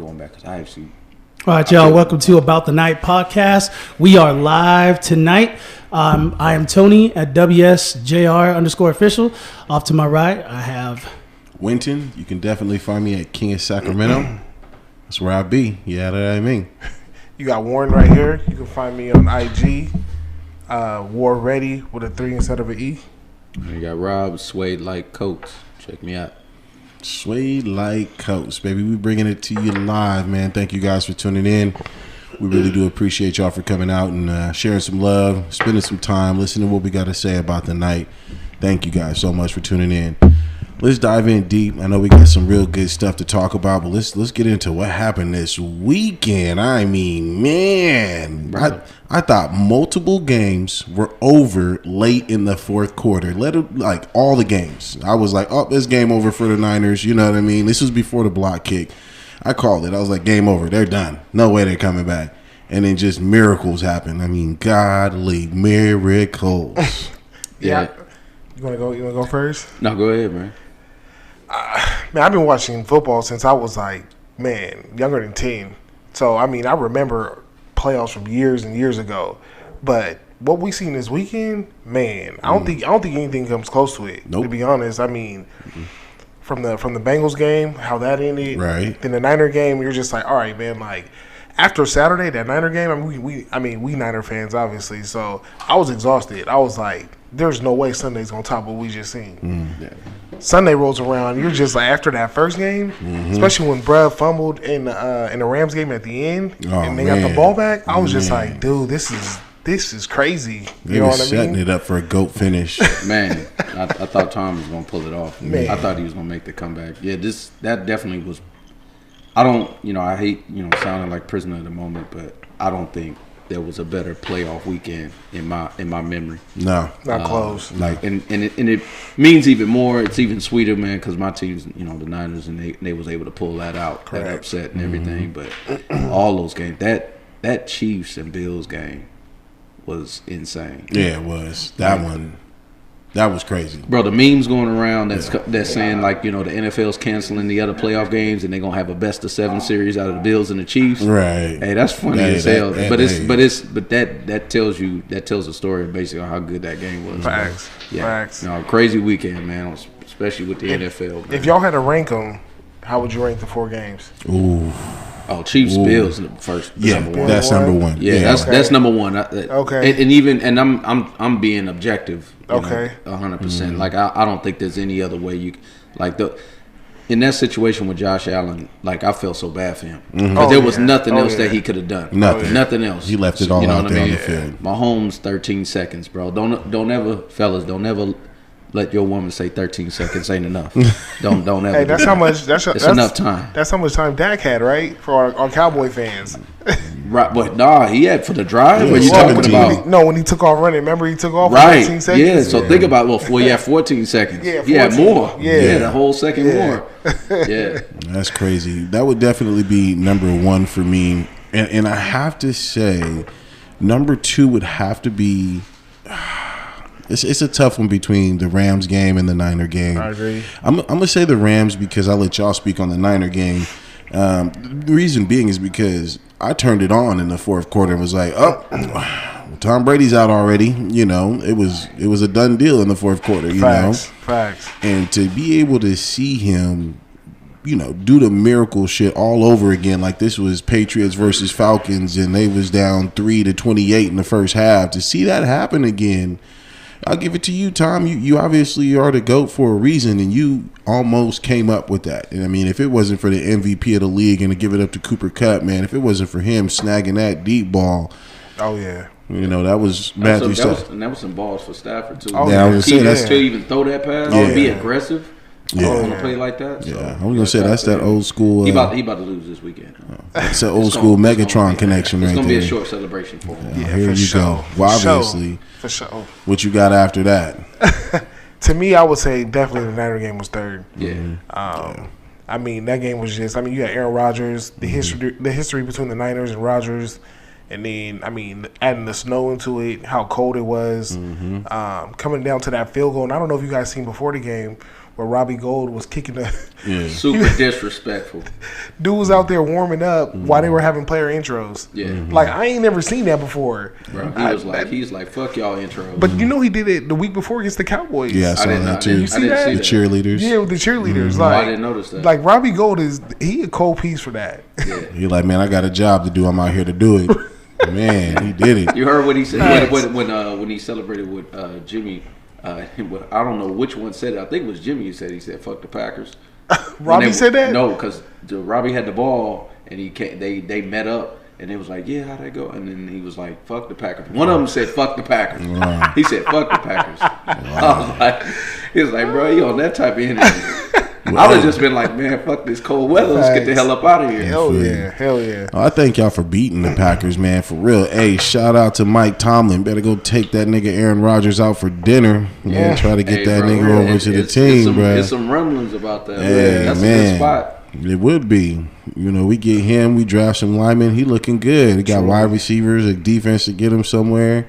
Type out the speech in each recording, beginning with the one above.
going back because I actually. All right, y'all. Welcome to About the Night podcast. We are live tonight. I am Tony at WSJR_official. Off to my right, I have Winton. You can definitely find me at King of Sacramento. That's where I be. Yeah, that I mean. You got Warren right here. You can find me on IG. War Ready with a 3 instead of an E. You got Rob, Suede Like Coats. Check me out. Suede Like Coats, baby. We bringing it to you live, man. Thank you guys for tuning in. We really do appreciate y'all for coming out and sharing some love, spending some time, listening to what we got to say about the night. Thank you guys so much for tuning in. Let's dive in deep. I know we got some real good stuff to talk about, but let's get into what happened this weekend. I mean, man, I thought multiple games were over late in the fourth quarter. Like all the games. I was like, oh, this game over for the Niners. You know what I mean? This was before the block kick. I called it. I was like, game over. They're done. No way they're coming back. And then just miracles happen. I mean, godly miracles. Yeah. You wanna go first? No, go ahead, man. Man, I've been watching football since I was younger than 10. So I mean, I remember playoffs from years and years ago. But what we seen this weekend, man, I don't think anything comes close to it. Nope. To be honest, I mean, from the Bengals game, how that ended, right? Then the Niner game, you're just like, all right, man, like. After Saturday, that Niner game, we Niner fans, obviously. So I was exhausted. I was like, "There's no way Sunday's gonna top what we just seen." Yeah. Sunday rolls around, you're just like, after that first game, especially when Bruh fumbled in the Rams game at the end, and they got the ball back. I was just like, "Dude, this is crazy." You know what I mean? Setting it up for a GOAT finish. Man, I thought Tom was gonna pull it off. Man. I thought he was gonna make the comeback. Yeah, that definitely was. I don't, I hate, sounding like prisoner of the moment, but I don't think there was a better playoff weekend in my memory. No, not close. Like, and it means even more. It's even sweeter, man, because my team's, the Niners, and they was able to pull that out, Correct. that upset and everything. But all those games, that Chiefs and Bills game was insane. yeah, it was that one. That was crazy, bro. The memes going around that's saying the NFL's canceling the other playoff games and they're gonna have a best of 7 series out of the Bills and the Chiefs. Right. Hey, that's funny as hell. But that tells a story basically on how good that game was. Facts. Yeah. Facts. Crazy weekend, man. Especially with the NFL. Man. If y'all had to rank them, how would you rank the 4 games? Ooh. Oh, Chiefs, Bills first. Yeah, that's number one. Yeah, that's number one. Okay. And I'm being objective. Okay. 100%. Like I don't think there's any other way you in that situation with Josh Allen. Like I felt so bad for him because there was nothing else that he could have done. Nothing else. He left it all out there on the field. Mahomes 13 seconds, bro. Don't ever let your woman say 13 seconds ain't enough. Don't ever. Hey, that's how much. That's enough time. That's how much time Dak had, right? For our Cowboy fans. Right, but he had for the drive. Yeah, what you talking about? When he took off running. Remember, he took off for right. 13 seconds. Yeah. So think about he had 14 seconds. Yeah, 14. He had more. Yeah, the whole second more. Yeah, that's crazy. That would definitely be number one for me, and I have to say, number 2 would have to be. It's a tough one between the Rams game and the Niner game. I agree. I'm gonna say the Rams because I'll let y'all speak on the Niner game. The reason being is because I turned it on in the fourth quarter and was like, Tom Brady's out already. It was a done deal in the fourth quarter. Facts. And to be able to see him, do the miracle shit all over again, like this was Patriots versus Falcons, and they was down 3-28 in the first half. To see that happen again. I'll give it to you, Tom. You obviously are the GOAT for a reason, and you almost came up with that. And I mean, if it wasn't for the MVP of the league and to give it up to Cooper Kupp, man, if it wasn't for him snagging that deep ball, oh yeah, that was Matthew. That was some balls for Stafford too. Oh, yeah, I was gonna say to even throw that pass, be aggressive. On a play like that. So, I was gonna say that's that old school. He about to lose this weekend. That's that old school Megatron connection right there. It's gonna be a short celebration for him. Yeah, here you go. Well, obviously, for sure. What you got after that? To me, I would say definitely the Niner game was 3rd. Yeah. I mean, that game was just. I mean, you had Aaron Rodgers, the history between the Niners and Rodgers. And then, I mean, adding the snow into it, how cold it was, coming down to that field goal. And I don't know if you guys seen before the game where Robbie Gold was kicking the. Yeah. Super disrespectful. Dude was out there warming up while they were having player intros. Yeah. Like, I ain't never seen that before. Bro, he's like, fuck y'all intro. But you know he did it the week before against the Cowboys. Yeah, I saw that too. You see that? The cheerleaders. Yeah, with the cheerleaders. I Like, didn't notice that. Like, Robbie Gold he a cold piece for that. Yeah. You're like, man, I got a job to do. I'm out here to do it. Man, he did it. You heard what he said when he celebrated with Jimmy. I don't know which one said it. I think it was Jimmy who said. He said, "Fuck the Packers." Robbie said that? No, because Robbie had the ball and he came, they met up and it was like, yeah, how'd that go? And then he was like, "Fuck the Packers." One of them said, "Fuck the Packers." Wow. He said, "Fuck the Packers." Wow. He was like, bro, you on that type of energy. I would have just been like, man, fuck this cold weather. Let's get the hell up out of here. Hell yeah. I thank y'all for beating the Packers, man, for real. Hey, shout out to Mike Tomlin. Better go take that nigga Aaron Rodgers out for dinner. Man, try to get that nigga over to the team, bro. There's some rumblings about that. Hey, That's man. a good spot. It would be. You know, we get him, we draft some linemen. He looking good. He got wide receivers, a defense to get him somewhere.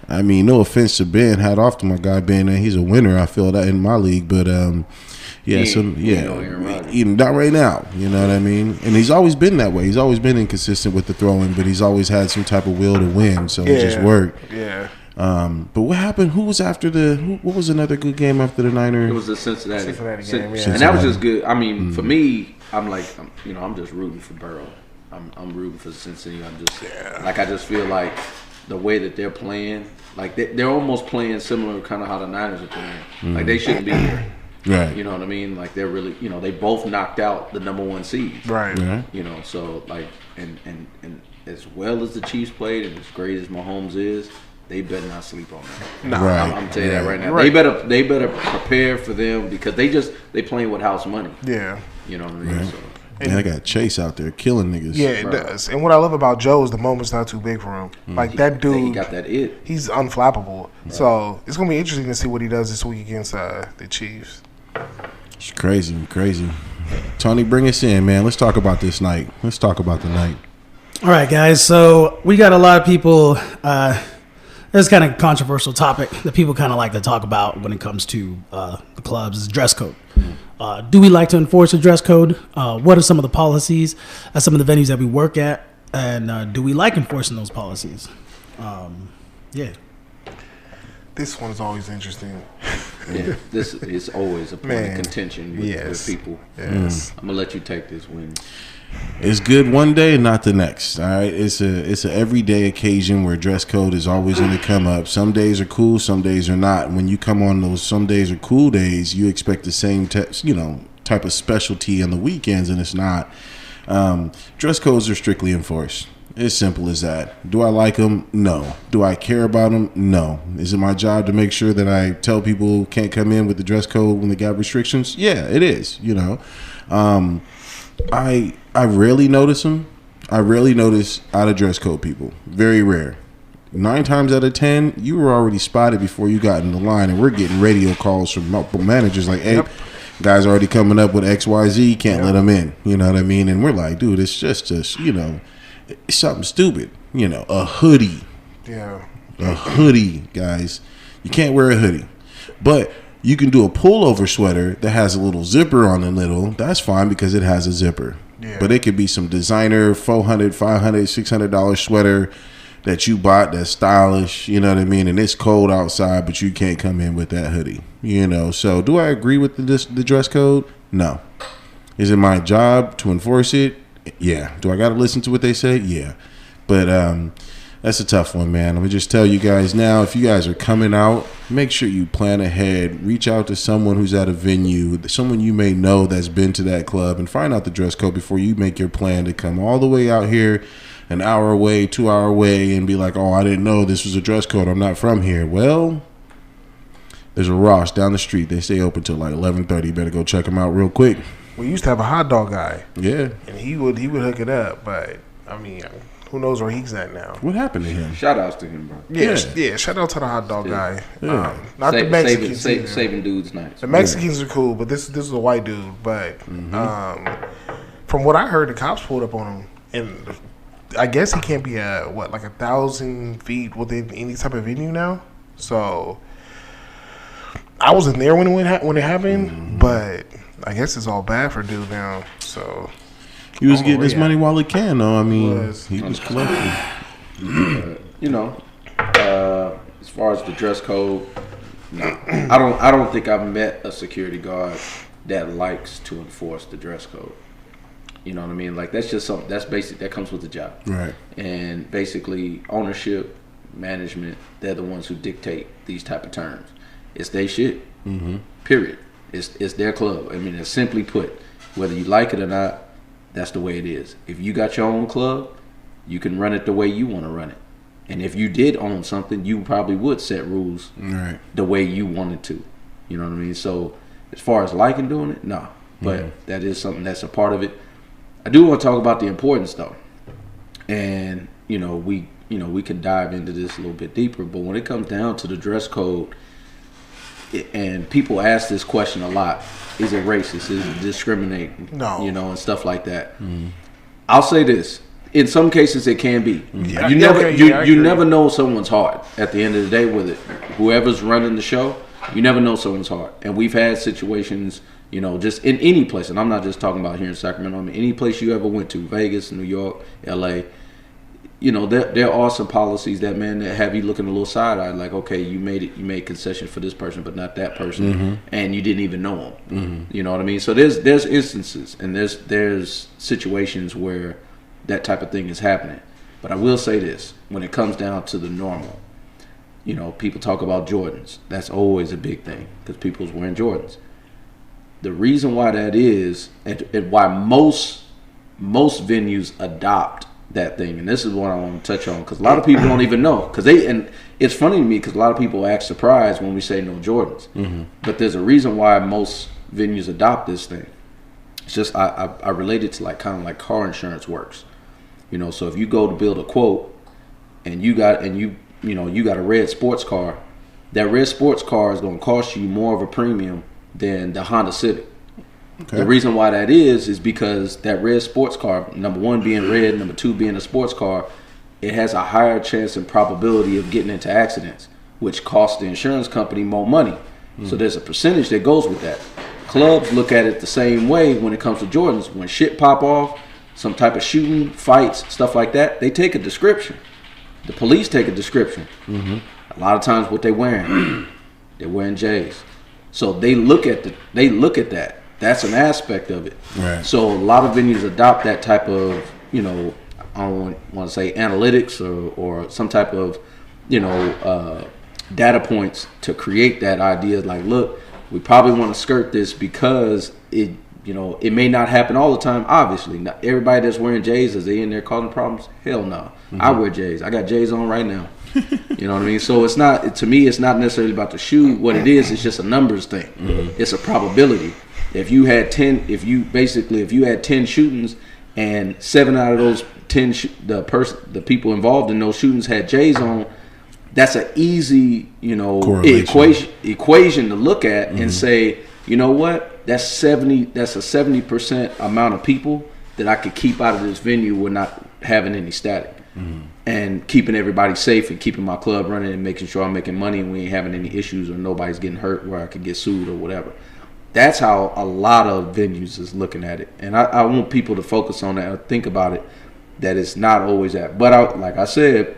I mean, no offense to Ben. Hat off to my guy Ben. He's a winner. I feel that in my league, but even not right now. You know what I mean? And he's always been that way. He's always been inconsistent with the throwing, but he's always had some type of will to win. So it just worked. Yeah. But what happened? Who was after what was another good game after the Niners? It was the Cincinnati game, yeah. And that was just good. I mean, for me, I'm like, I'm just rooting for Burrow. I'm rooting for Cincinnati. I just feel like the way that they're playing, like they're almost playing similar kind of how the Niners are playing. Like they shouldn't be here. Right. You know what I mean? Like they're really, they both knocked out the number one seed. Right. So like, and as well as the Chiefs played and as great as Mahomes is, they better not sleep on that. No, right. I'm telling you that right now. Right. They better prepare for them because they playing with house money. Yeah. You know what I mean? Right. So, And I got Chase out there killing niggas. Yeah, it does. And what I love about Joe is the moment's not too big for him. Like that dude, he got that it. he's unflappable. Right. So it's gonna be interesting to see what he does this week against the Chiefs. It's crazy. Tony, bring us in, man. Let's talk about this night. Let's talk about the night. All right, guys. So we got a lot of people. This is kind of a controversial topic that people kind of like to talk about when it comes to the clubs is dress code. Do we like to enforce a dress code? What are some of the policies at some of the venues that we work at? And do we like enforcing those policies? Yeah. This one is always interesting. Yeah, this is always a point of contention with people. Yes. I'm gonna let you take this win. It's good one day, not the next. All right, it's a everyday occasion where dress code is always going to come up. Some days are cool, some days are not. When you come on those some days are cool days, you expect the same type of specialty on the weekends, and it's not. Dress codes are strictly enforced. It's simple as that. Do I like them? No. Do I care about them? No. Is it my job to make sure that I tell people can't come in with the dress code when they got restrictions? Yeah, it is. I rarely notice them. I rarely notice out of dress code people. Very rare. 9 times out of 10, you were already spotted before you got in the line, and we're getting radio calls from multiple managers like, "Hey, guys already coming up with XYZ, can't let them in." You know what I mean? And we're like, dude, it's just it's something stupid. A hoodie. Yeah. A hoodie, guys. You can't wear a hoodie, but you can do a pullover sweater that has a little zipper on the middle. That's fine because it has a zipper. Yeah. But it could be some designer $400, $500, $600 sweater that you bought that's stylish. You know what I mean? And it's cold outside, but you can't come in with that hoodie. So do I agree with the dress code? No. Is it my job to enforce it? Yeah. Do I got to listen to what they say? Yeah. But that's a tough one, man. Let me just tell you guys now, if you guys are coming out, make sure you plan ahead. Reach out to someone who's at a venue, someone you may know that's been to that club, and find out the dress code before you make your plan to come all the way out here, an hour away, 2 hour away, and be like, "Oh, I didn't know this was a dress code. I'm not from here." Well, there's a Ross down the street. They stay open till like 11:30. You better go check them out real quick. We used to have a hot dog guy. Yeah. And he would hook it up, but I mean, who knows where he's at now? What happened to him? Shout outs to him, bro. Yeah. Shout out to the hot dog guy. Yeah. Not the Mexicans. Saving dudes' nights. The Mexicans are cool, but this is a white dude. But from what I heard, the cops pulled up on him, and I guess he can't be like 1,000 feet within any type of venue now. So I wasn't there when it happened, but I guess it's all bad for dude now. So he was getting his money while he can, though. I mean, he was collecting. As far as the dress code, no, I don't think I've met a security guard that likes to enforce the dress code. You know what I mean? Like, that's just something that's basic. That comes with the job, right? And basically, ownership, management, they're the ones who dictate these type of terms. It's their shit. Period. It's their club. I mean, it's simply put, whether you like it or not, that's the way it is. If you got your own club, you can run it the way you want to run it. And if you did own something, you probably would set rules the way you wanted to. You know what I mean? So as far as liking doing it, no. But that is something that's a part of it. I do want to talk about the importance, though. And, we can dive into this a little bit deeper. But when it comes down to the dress code, and people ask this question a lot, is it racist? Is it discriminating? No. And stuff like that. I'll say this. In some cases, it can be. Yeah. You never know someone's heart. At the end of the day, with it, whoever's running the show, you never know someone's heart. And we've had situations, just in any place, and I'm not just talking about here in Sacramento. I mean, any place you ever went to, Vegas, New York, LA. There are some policies that have you looking a little side-eyed, like, okay, you made concession for this person, but not that person, and you didn't even know them. You know what I mean? So there's instances and there's situations where that type of thing is happening. But I will say this: when it comes down to the normal, people talk about Jordans. That's always a big thing because people's wearing Jordans. The reason why that is, and why most venues adopt that thing, and this is what I want to touch on, because a lot of people don't even know, and it's funny to me because a lot of people act surprised when we say no Jordans, but there's a reason why most venues adopt this thing. It's just I relate it to kind of like car insurance works, so if you go to build a quote and you got a red sports car, that red sports car is going to cost you more of a premium than the Honda Civic. Okay. The reason why that is because that red sports car, number one being red, number two being a sports car, it has a higher chance and probability of getting into accidents, which costs the insurance company more money. So there's a percentage that goes with that. Clubs look at it the same way when it comes to Jordans. When shit pop off, some type of shooting, fights, stuff like that, they take a description. The police take a description. A lot of times what they're wearing J's. So they look at that. That's an aspect of it. Right. So a lot of venues adopt that type of, I don't want to say analytics or some type of, data points to create that idea. Like, look, we probably want to skirt this because it may not happen all the time. Obviously, not everybody that's wearing J's, is they in there causing problems? Hell no. I wear J's. I got J's on right now. You know what I mean? So it's not, to me, it's not necessarily about the shoe. What it is, it's just a numbers thing. It's a probability. If you had 10 shootings and 7 out of those 10 the people involved in those shootings had J's on, that's an easy equation to look at and say, you know what, that's a 70% amount of people that I could keep out of this venue with not having any static, and keeping everybody safe and keeping my club running and making sure I'm making money and we ain't having any issues or nobody's getting hurt where I could get sued or whatever. That's how a lot of venues is looking at it. And I want people to focus on that or think about it, that it's not always that. But like I said,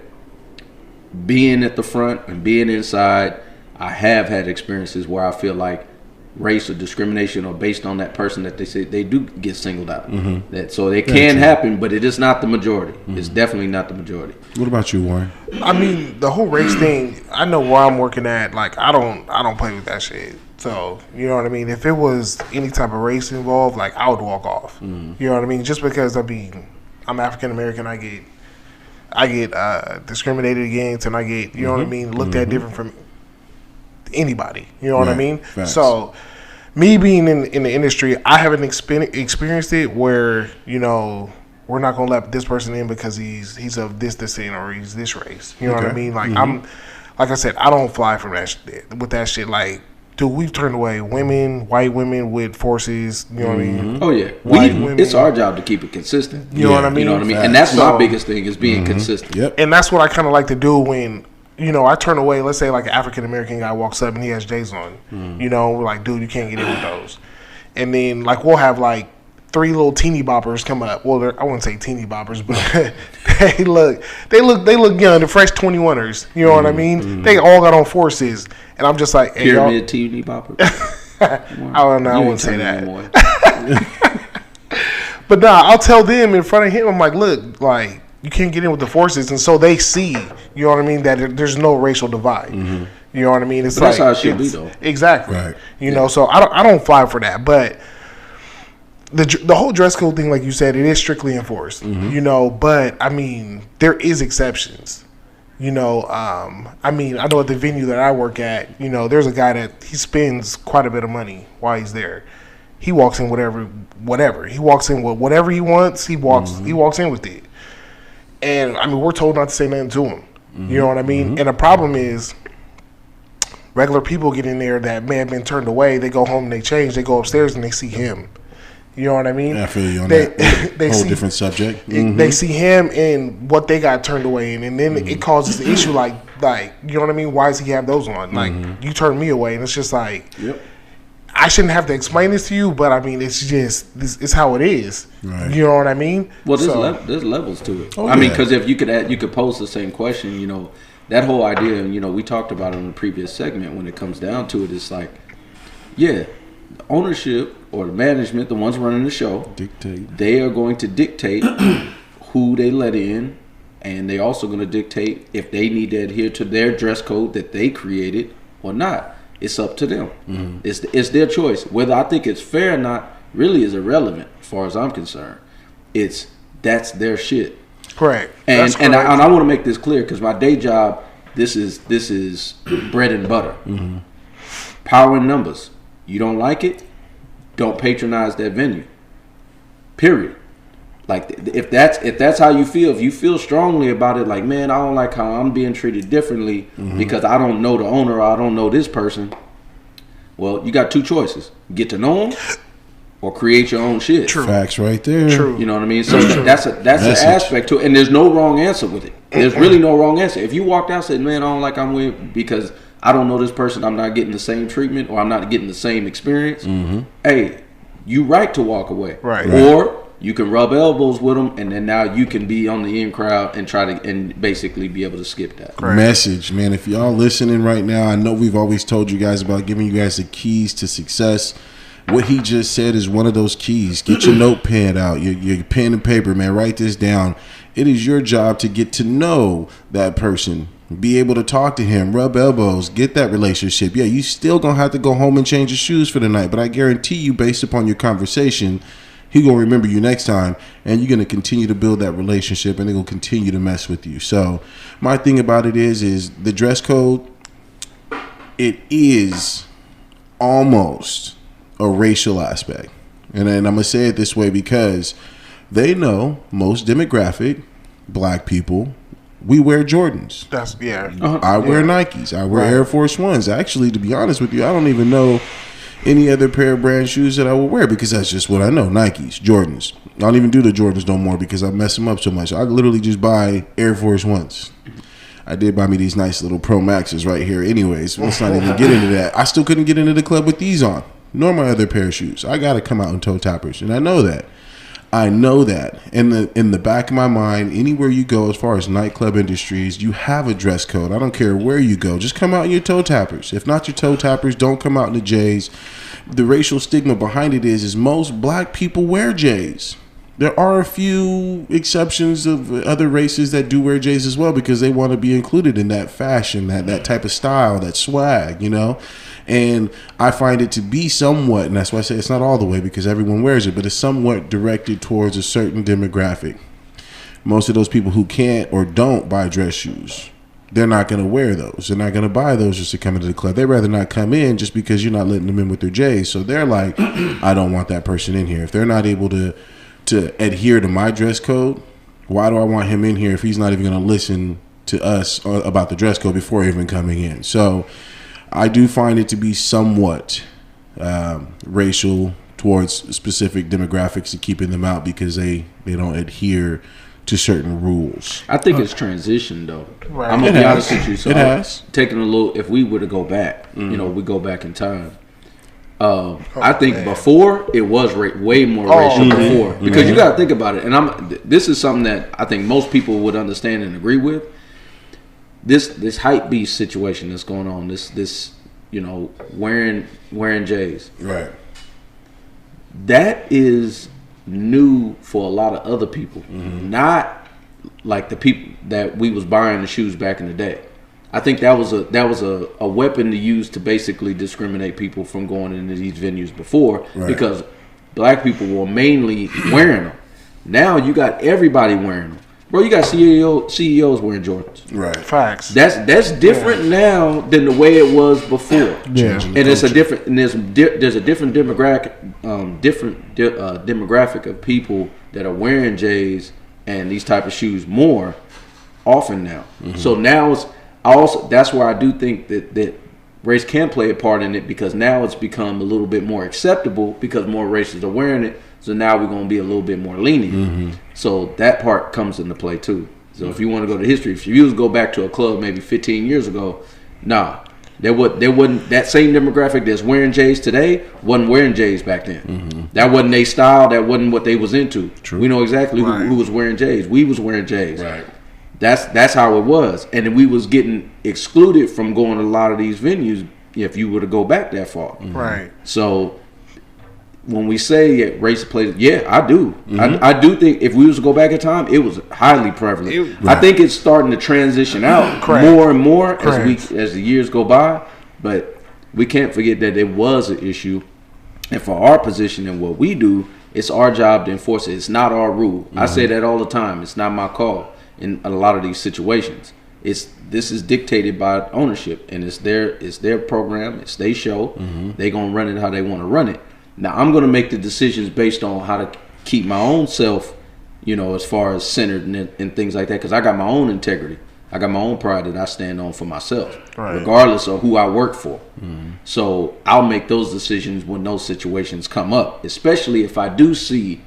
being at the front and being inside, I have had experiences where I feel like race or discrimination or based on that person that they say they do get singled out. So it can happen, but it is not the majority. It's definitely not the majority. What about you, Warren? I mean, the whole race thing, I know where I'm working at. Like, I don't play with that shit. So, you know what I mean? If it was any type of race involved, like, I would walk off. You know what I mean? Just because I'm African American, I get discriminated against, and I get, you know what I mean, looked at different from anybody. You know what I mean? Facts. So, me being in the industry, I haven't experienced it where, we're not gonna let this person in because he's of this descent or he's this race. You know what I mean? Like, like I said, I don't fly from that shit, with that shit. Like, dude, we've turned away white women with forces. You know what I mean? Oh yeah, it's our job to keep it consistent. You know what I mean? You know what I mean? And that's my biggest thing is being consistent. Yep. And that's what I kind of like to do when I turn away. Let's say like an African American guy walks up and he has J's on. We're like, dude, you can't get in with those. And then like we'll have like 3 little teeny boppers come up. Well, I wouldn't say teeny boppers, but they look young. The fresh 21ers. You know what I mean? They all got on forces, and I'm just like, hey, pyramid y'all. teeny bopper. I don't know. I wouldn't say that. But nah, I'll tell them in front of him. I'm like, look, like you can't get in with the forces, and so they see. You know what I mean? That there's no racial divide. You know what I mean? It's but that's how it should be, though. Exactly. Right. You know, so I don't fly for that, but. The whole dress code thing, like you said, it is strictly enforced, but I mean, there is exceptions, I mean, I know at the venue that I work at, there's a guy that he spends quite a bit of money while he's there. He walks in whatever. He walks in with whatever he wants. He walks in with it. And I mean, we're told not to say nothing to him. You know what I mean? And the problem is, regular people get in there that may have been turned away. They go home and they change. They go upstairs and they see him. You know what I mean? Yeah, I feel you on that. They whole different subject. They see him and what they got turned away in, and then it causes the issue. Like you know what I mean? Why does he have those on? Like you turned me away, and it's just like I shouldn't have to explain this to you, but I mean it's just it's how it is. Right. You know what I mean? Well, there's levels to it. Oh, I mean, because if you could pose the same question, that whole idea, we talked about it in the previous segment. When it comes down to it, it's like, ownership or the management, the ones running the show, they are going to dictate who they let in, and they're also going to dictate if they need to adhere to their dress code that they created or not. It's up to them. It's their choice. Whether I think it's fair or not really is irrelevant as far as I'm concerned. That's their shit. Correct. And I want to make this clear because my day job, this is bread and butter. Power in numbers. You don't like it, don't patronize that venue. Period. Like if that's how you feel, if you feel strongly about it, like, man, I don't like how I'm being treated differently because I don't know the owner or I don't know this person. Well, you got 2 choices: get to know them or create your own shit. True. Facts right there. True. You know what I mean? So that's an aspect to it, and there's no wrong answer with it. There's really no wrong answer. If you walked out and said, man, I don't like I'm with because I don't know this person, I'm not getting the same treatment or I'm not getting the same experience. Hey, you right to walk away. Right. Or you can rub elbows with them and then now you can be on the in crowd and try to and basically be able to skip that. Right. Message, man. If y'all listening right now, I know we've always told you guys about giving you guys the keys to success. What he just said is one of those keys. Get your notepad out, your pen and paper, man. Write this down. It is your job to get to know that person. Be able to talk to him, rub elbows, get that relationship. Yeah, you still gonna have to go home and change your shoes for the night, but I guarantee you, based upon your conversation, he gonna remember you next time, and you're gonna continue to build that relationship, and they gonna continue to mess with you. So, my thing about it is the dress code. It is almost a racial aspect, and then I'm gonna say it this way because they know most demographic black people. We wear Jordans. I wear Nikes. I wear Air Force Ones. Actually, to be honest with you, I don't even know any other pair of brand shoes that I will wear because that's just what I know. Nikes, Jordans. I don't even do the Jordans no more because I mess them up so much. I literally just buy Air Force Ones. I did buy me these nice little Pro Maxes right here. Anyways, let's not even get into that. I still couldn't get into the club with these on, nor my other pair of shoes. I got to come out in toe tappers, and I know that. In the back of my mind, anywhere you go as far as nightclub industries, you have a dress code. I don't care where you go. Just come out in your toe tappers. If not your toe tappers, don't come out in the J's. The racial stigma behind it is most black people wear J's. There are a few exceptions of other races that do wear J's as well because they want to be included in that fashion, that type of style, that swag, And I find it to be somewhat, and that's why I say it's not all the way because everyone wears it, but it's somewhat directed towards a certain demographic. Most of those people who can't or don't buy dress shoes, they're not going to wear those. They're not going to buy those just to come into the club. They'd rather not come in just because you're not letting them in with their J's. So they're like, I don't want that person in here. If they're not able to adhere to my dress code, why do I want him in here if he's not even going to listen to us about the dress code before even coming in? So I do find it to be somewhat racial towards specific demographics and keeping them out because they don't adhere to certain rules. I think it's transition though. Right. I'm gonna be honest with you. So It has. taking a little. If we were to go back, we go back in time. I think before it was way more racial before, because you got to think about it. And this is something that I think most people would understand and agree with. This hype beast situation that's going on. This wearing J's. Right. That is new for a lot of other people, not like the people that we was buying the shoes back in the day. I think that was a weapon to use to basically discriminate people from going into these venues before, because black people were mainly wearing them. Now you got everybody wearing them, bro. You got CEOs wearing Jordans. Right. Facts. That's different now than the way it was before. Yeah. And it's a different, and there's a different demographic of people that are wearing J's and these type of shoes more often now. So now that's where I do think that race can play a part in it, because now it's become a little bit more acceptable because more races are wearing it. So now we're going to be a little bit more lenient. So that part comes into play too. So if you want to go to history, if you go back to a club maybe 15 years ago, there wasn't that same demographic that's wearing J's today wasn't wearing J's back then. That wasn't their style. That wasn't what they was into. True. We know exactly who was wearing J's. We was wearing J's. Right. That's how it was, and then we was getting excluded from going to a lot of these venues if you were to go back that far. Right. So when we say race plays, I do. I do think if we was to go back in time, it was highly prevalent. I think it's starting to transition out more and more as the years go by. But we can't forget that it was an issue, and for our position and what we do, it's our job to enforce it. It's not our rule. I say that all the time. It's not my call in a lot of these situations. This is dictated by ownership, and it's their program, it's their show. They gonna run it how they want to run it. Now I'm gonna make the decisions based on how to keep my own self, as far as centered and things like that, because I got my own integrity. I got my own pride that I stand on for myself, regardless of who I work for. So I'll make those decisions when those situations come up, especially if I do see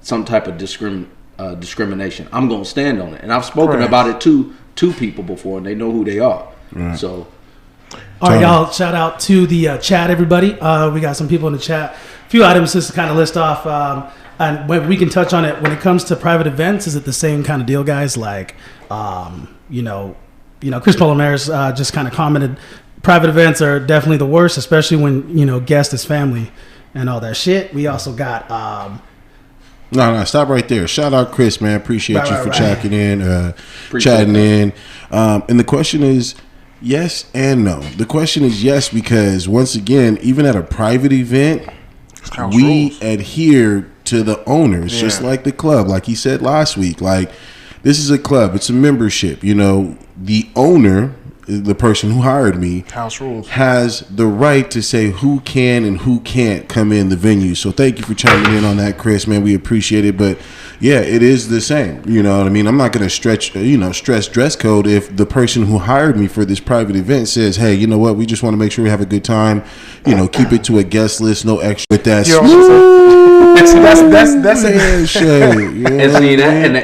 some type of discrimination. I'm going to stand on it. And I've spoken about it to people before, and they know who they are. So, all right, y'all, shout out to the chat, everybody. We got some people in the chat. A few items just to kind of list off. And when we can touch on it, when it comes to private events, is it the same kind of deal, guys? Like, Chris Polomares just kind of commented, private events are definitely the worst, especially when, guest is family and all that shit. We also got... No, stop right there. Shout out Chris, man. Appreciate you for chatting in. And the question is yes and no. The question is yes, because once again, even at a private event, we adhere to the owners, just like the club. Like he said last week, like this is a club. It's a membership. The owner, the person who hired me, house rules, has the right to say who can and who can't come in the venue. So thank you for chiming in on that, Chris, man. We appreciate it. But yeah, it is the same. You know what I mean? I'm not going to stress dress code if the person who hired me for this private event says, hey, you know what? We just want to make sure we have a good time. Keep it to a guest list, no extra with that. That's it.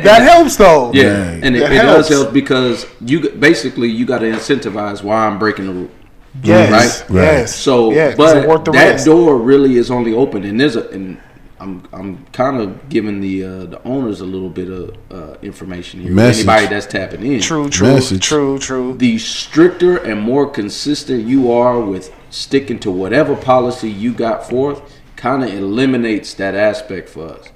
That helps though. Yeah, and it does help because you got to incentivize why I'm breaking the rule. Yes, right. Yes. So, but that door really is only open, and I'm kind of giving the owners a little bit of information here. Anybody that's tapping in. True. The stricter and more consistent you are with sticking to whatever policy you got forth, kind of eliminates that aspect for us.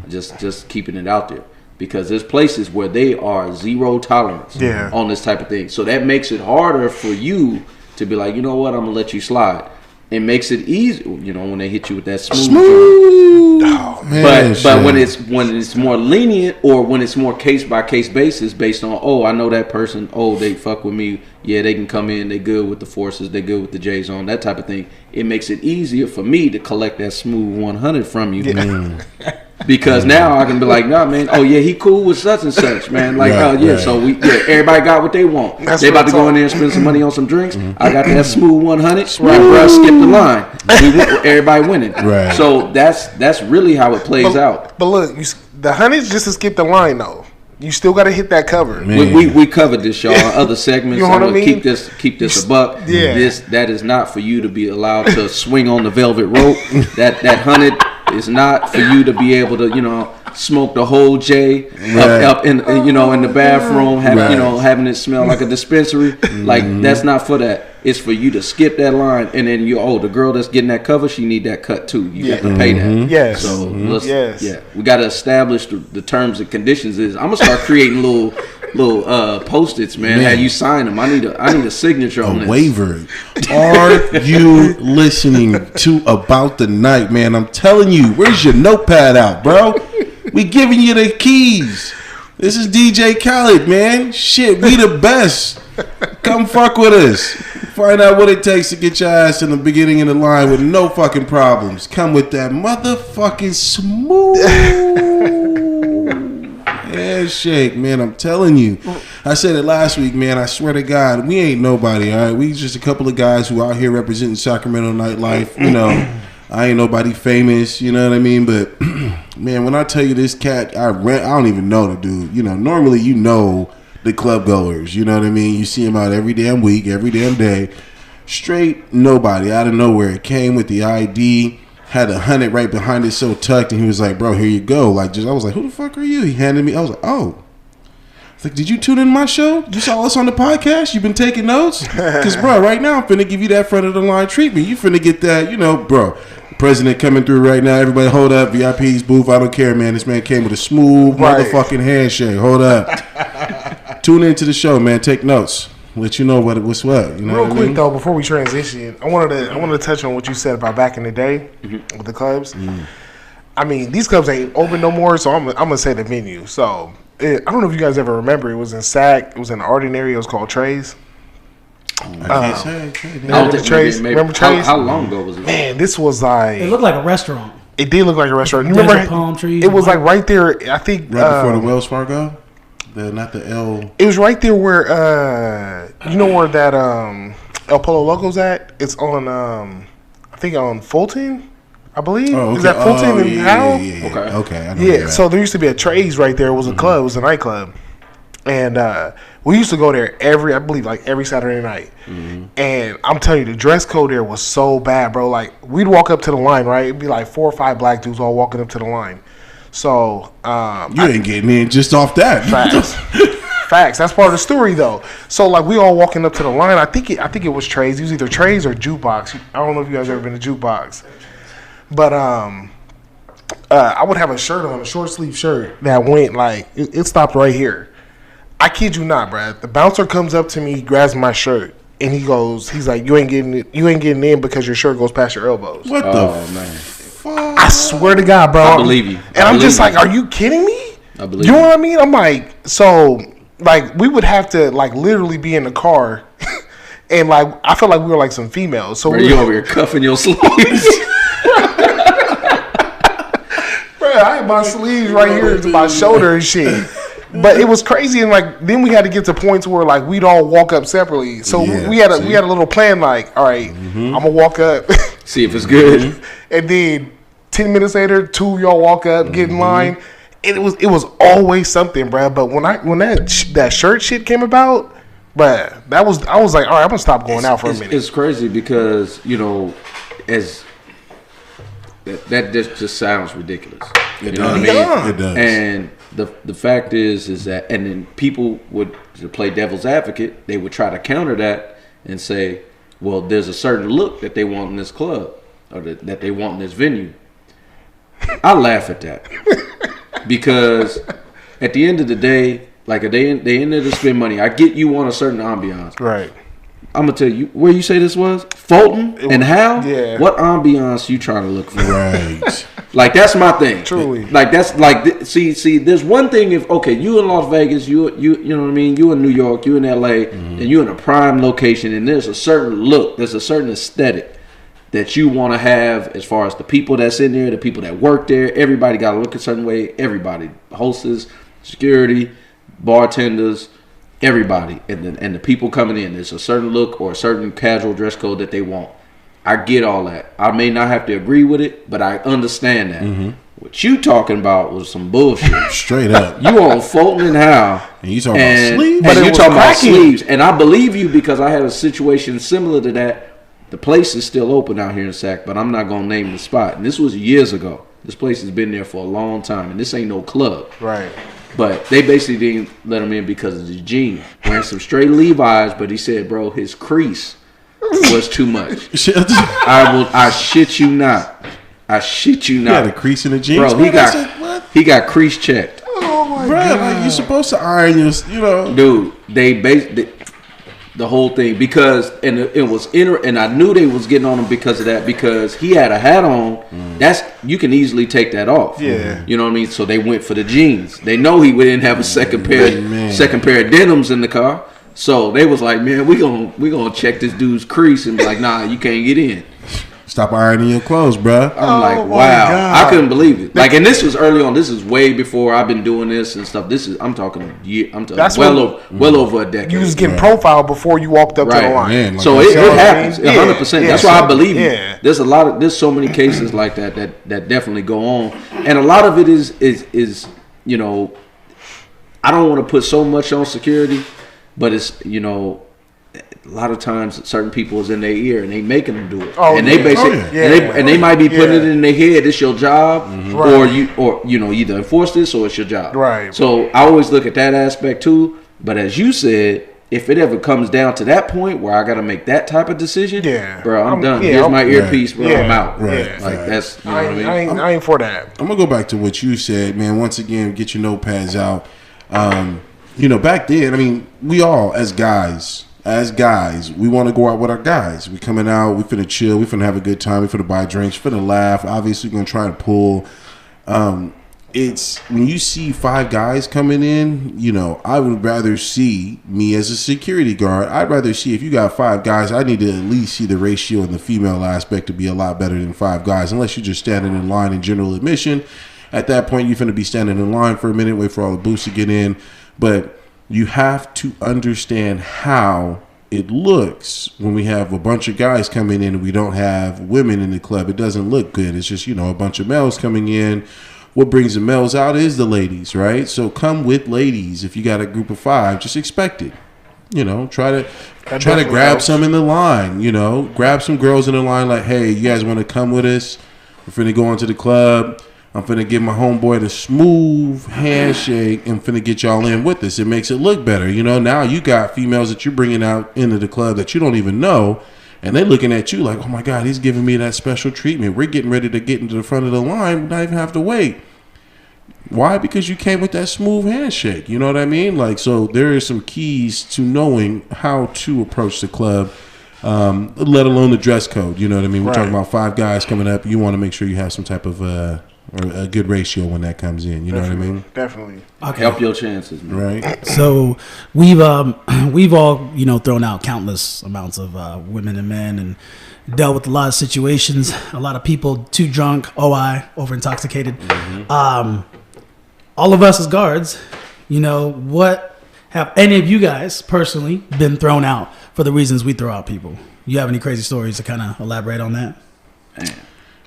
Just keeping it out there, because there's places where they are zero tolerance on this type of thing. So that makes it harder for you to be like, you know what, I'm gonna let you slide. It makes it easy, when they hit you with that smooth. Oh, man, but when it's more lenient, or when it's more case by case basis, based on I know that person, they fuck with me, they can come in, they good with the forces, they good with the J's on, that type of thing. It makes it easier for me to collect that smooth 100 from you, because now I can be like, nah, man, he cool with such and such, man. Like, so everybody got what they want. They about to go in there and spend some money on some drinks. I got that smooth 100. Bruh, skip the line. Everybody winning. Right. So that's really how it plays out. But look, the 100's just to skip the line though. You still got to hit that cover. We covered this, y'all. Other segments. You know what I mean? Keep this a buck. Yeah. That is not for you to be allowed to swing on the velvet rope. That 100 is not for you to be able to, smoke the whole J up in in the bathroom, having it smell like a dispensary. Like that's not for that. It's for you to skip that line, and then the girl that's getting that cover, she need that cut too. You got to pay that. Yes. So we got to establish the terms and conditions. I'm gonna start creating little post-its, man. Have you sign them? I need a signature on this. Waiver. Are you listening to About the Night, man? I'm telling you, where's your notepad out, bro? We giving you the keys. This is DJ Khaled, man. Shit, we the best. Come fuck with us. Find out what it takes to get your ass in the beginning of the line with no fucking problems. Come with that motherfucking smooth handshake, man. I'm telling you. I said it last week, man. I swear to God, we ain't nobody, all right? We just a couple of guys who out here representing Sacramento nightlife. I ain't nobody famous, you know what I mean? But, man, when I tell you this cat, I don't even know the dude. Normally the club goers, you know what I mean? You see him out every damn week, every damn day. Straight nobody, out of nowhere. It came with the ID, had 100 right behind it, so tucked, and he was like, bro, here you go. I was like, who the fuck are you? He handed me, I was like, oh. It's like, did you tune in my show? You saw us on the podcast? You been taking notes? Because, bro, right now I'm finna give you that front of the line treatment. You finna get that, bro. President coming through right now. Everybody hold up. VIP's booth. I don't care, man. This man came with a smooth motherfucking handshake. Hold up. Tune into the show, man. Take notes. Let you know what's what. Real quick though, before we transition, I wanted to touch on what you said about back in the day with the clubs. I mean, these clubs ain't open no more, so I'm gonna say the venue. So I don't know if you guys ever remember. It was in Sac. It was in the Ordinary. It was called Trey's. I can't say. Remember Trey's? Remember Trey's? How long ago was it? Man, this was like. It looked like a restaurant. It did look like a restaurant. You Desert remember? palm trees. It was like right there. I think right before the Wells Fargo. Not the L. It was right there where where that El Polo Loco's at. It's on I think on Fulton, I believe. Oh, okay. Is that Fulton and Howell? Yeah. Okay. I know So there used to be a Trey's right there. It was a club. It was a nightclub, and we used to go there every Saturday night. And I'm telling you, the dress code there was so bad, bro. Like we'd walk up to the line, right? It'd be like 4 or 5 black dudes all walking up to the line. So you ain't getting in just off that. Facts. That's part of the story, though. So like we all walking up to the line. I think it was Trey's. It was either Trey's or Jukebox. I don't know if you guys ever been to Jukebox, but I would have a shirt on, a short sleeve shirt that went like it stopped right here. I kid you not, Brad. The bouncer comes up to me, he grabs my shirt, and he's like, "You ain't getting in because your shirt goes past your elbows." What man? I swear to God, bro. I believe you. And I'm just like, are you kidding me? I believe you. You know what I mean? I'm like, so like we would have to like literally be in the car, and like I felt like we were like some females. So you over here cuffing your sleeves. Bro, I had my sleeves right here to my shoulder and shit. But it was crazy, and like then we had to get to points where like we'd all walk up separately. So we had a little plan. Like, all right, I'm gonna walk up, see if it's good, and then 10 minutes later, 2 of y'all walk up, get in line. And it was always something, bro. But when that shirt shit came about, bro, I was like, all right, I'm gonna stop going out for a minute. It's crazy because as that just sounds ridiculous. It does. Know what I mean? Yeah. It does. And the fact is that, and then people would, to play devil's advocate, they would try to counter that and say, well, there's a certain look that they want in this club or that they want in this venue. I laugh at that because at the end of the day, like they in there to spend money. I get you want a certain ambiance, Right. I'm gonna tell you where you say this was Fulton and how. Yeah. What ambiance you trying to look for? Right. Like that's my thing. Truly. Like that's like see. There's one thing if you in Las Vegas, you know what I mean. You in New York, you in LA, and you in a prime location, and there's a certain look, there's a certain aesthetic that you want to have as far as the people that's in there, the people that work there. Everybody got to look a certain way. Everybody, hostess, security, bartenders, everybody, and the people coming in. There's a certain look or a certain casual dress code that they want. I get all that. I may not have to agree with it, but I understand that. What you talking about was some bullshit. Straight up. You on Fulton and Howe. And you talking about sleeves? And you talking about sleeves. And I believe you because I had a situation similar to that. The place is still open out here in Sac, but I'm not going to name the spot. And this was years ago. This place has been there for a long time. And this ain't no club. Right. But they basically didn't let him in because of his jeans. Wearing some straight Levi's, but he said, bro, his crease was too much. I shit you not. I shit you not. He had a crease in the jeans? Bro, he got crease checked. Oh, my Bro, God. like, you're supposed to iron your, you know. Dude, the whole thing, because, and it was, and I knew they was getting on him because of that, because he had a hat on. That's, you can easily take that off. Yeah. You know what I mean? So they went for the jeans. They know he didn't have a second pair of denims in the car. So they was like, man, we gonna check this dude's crease and be like, nah, you can't get in. Stop ironing your clothes, bro. I'm like, my wow. God. I couldn't believe it. Like, and this was early on. This is way before I've been doing this and stuff. I'm talking well over a decade. You was getting profiled before you walked up to the line. Man, like So it happens, 100%. That's why I believe you. Yeah. There's so many cases like that definitely go on, and a lot of it is you know, I don't want to put so much on security, but it's, you know, a lot of times certain people is in their ear and they making them do it, and they basically and they might be putting it in their head. It's your job, or you know, either enforce this or it's your job. Right. So I always look at that aspect too. But as you said, if it ever comes down to that point where I got to make that type of decision, bro, I'm done. Here's my earpiece, bro. I'm out. Right. Like that's, you know what I mean? I ain't for that. I'm gonna go back to what you said, man. Once again, get your notepads out. You know, back then, I mean, we all as guys, we want to go out with our guys. We coming out, we finna chill, we finna have a good time, we finna buy drinks, finna laugh. Obviously, we're gonna try to pull. It's when you see 5 guys coming in, you know, I would rather see me as a security guard. I'd rather see, if you got 5 guys, I need to at least see the ratio in the female aspect to be a lot better than 5 guys, unless you're just standing in line in general admission. At that point, you're finna be standing in line for a minute, wait for all the booths to get in. But you have to understand how it looks when we have a bunch of guys coming in and we don't have women in the club. It doesn't look good. It's just, you know, a bunch of males coming in. What brings the males out is the ladies, right? So come with ladies. If you got a group of 5, just expect it. You know, try to grab some in the line. You know, grab some girls in the line. Like, hey, you guys want to come with us? We're finna go into the club. I'm finna give my homeboy the smooth handshake and finna get y'all in with us. It makes it look better. You know, now you got females that you're bringing out into the club that you don't even know, and they're looking at you like, oh my God, he's giving me that special treatment. We're getting ready to get into the front of the line. We don't even have to wait. Why? Because you came with that smooth handshake. You know what I mean? Like, so there are some keys to knowing how to approach the club, let alone the dress code. You know what I mean? We're talking about 5 guys coming up. You want to make sure you have some type of a good ratio when that comes in. You know what I mean? Definitely. Okay. Help your chances, man. Right. So we've all, you know, thrown out countless amounts of women and men and dealt with a lot of situations. A lot of people too drunk, over intoxicated. All of us as guards, you know, what have any of you guys personally been thrown out for the reasons we throw out people? You have any crazy stories to kind of elaborate on that?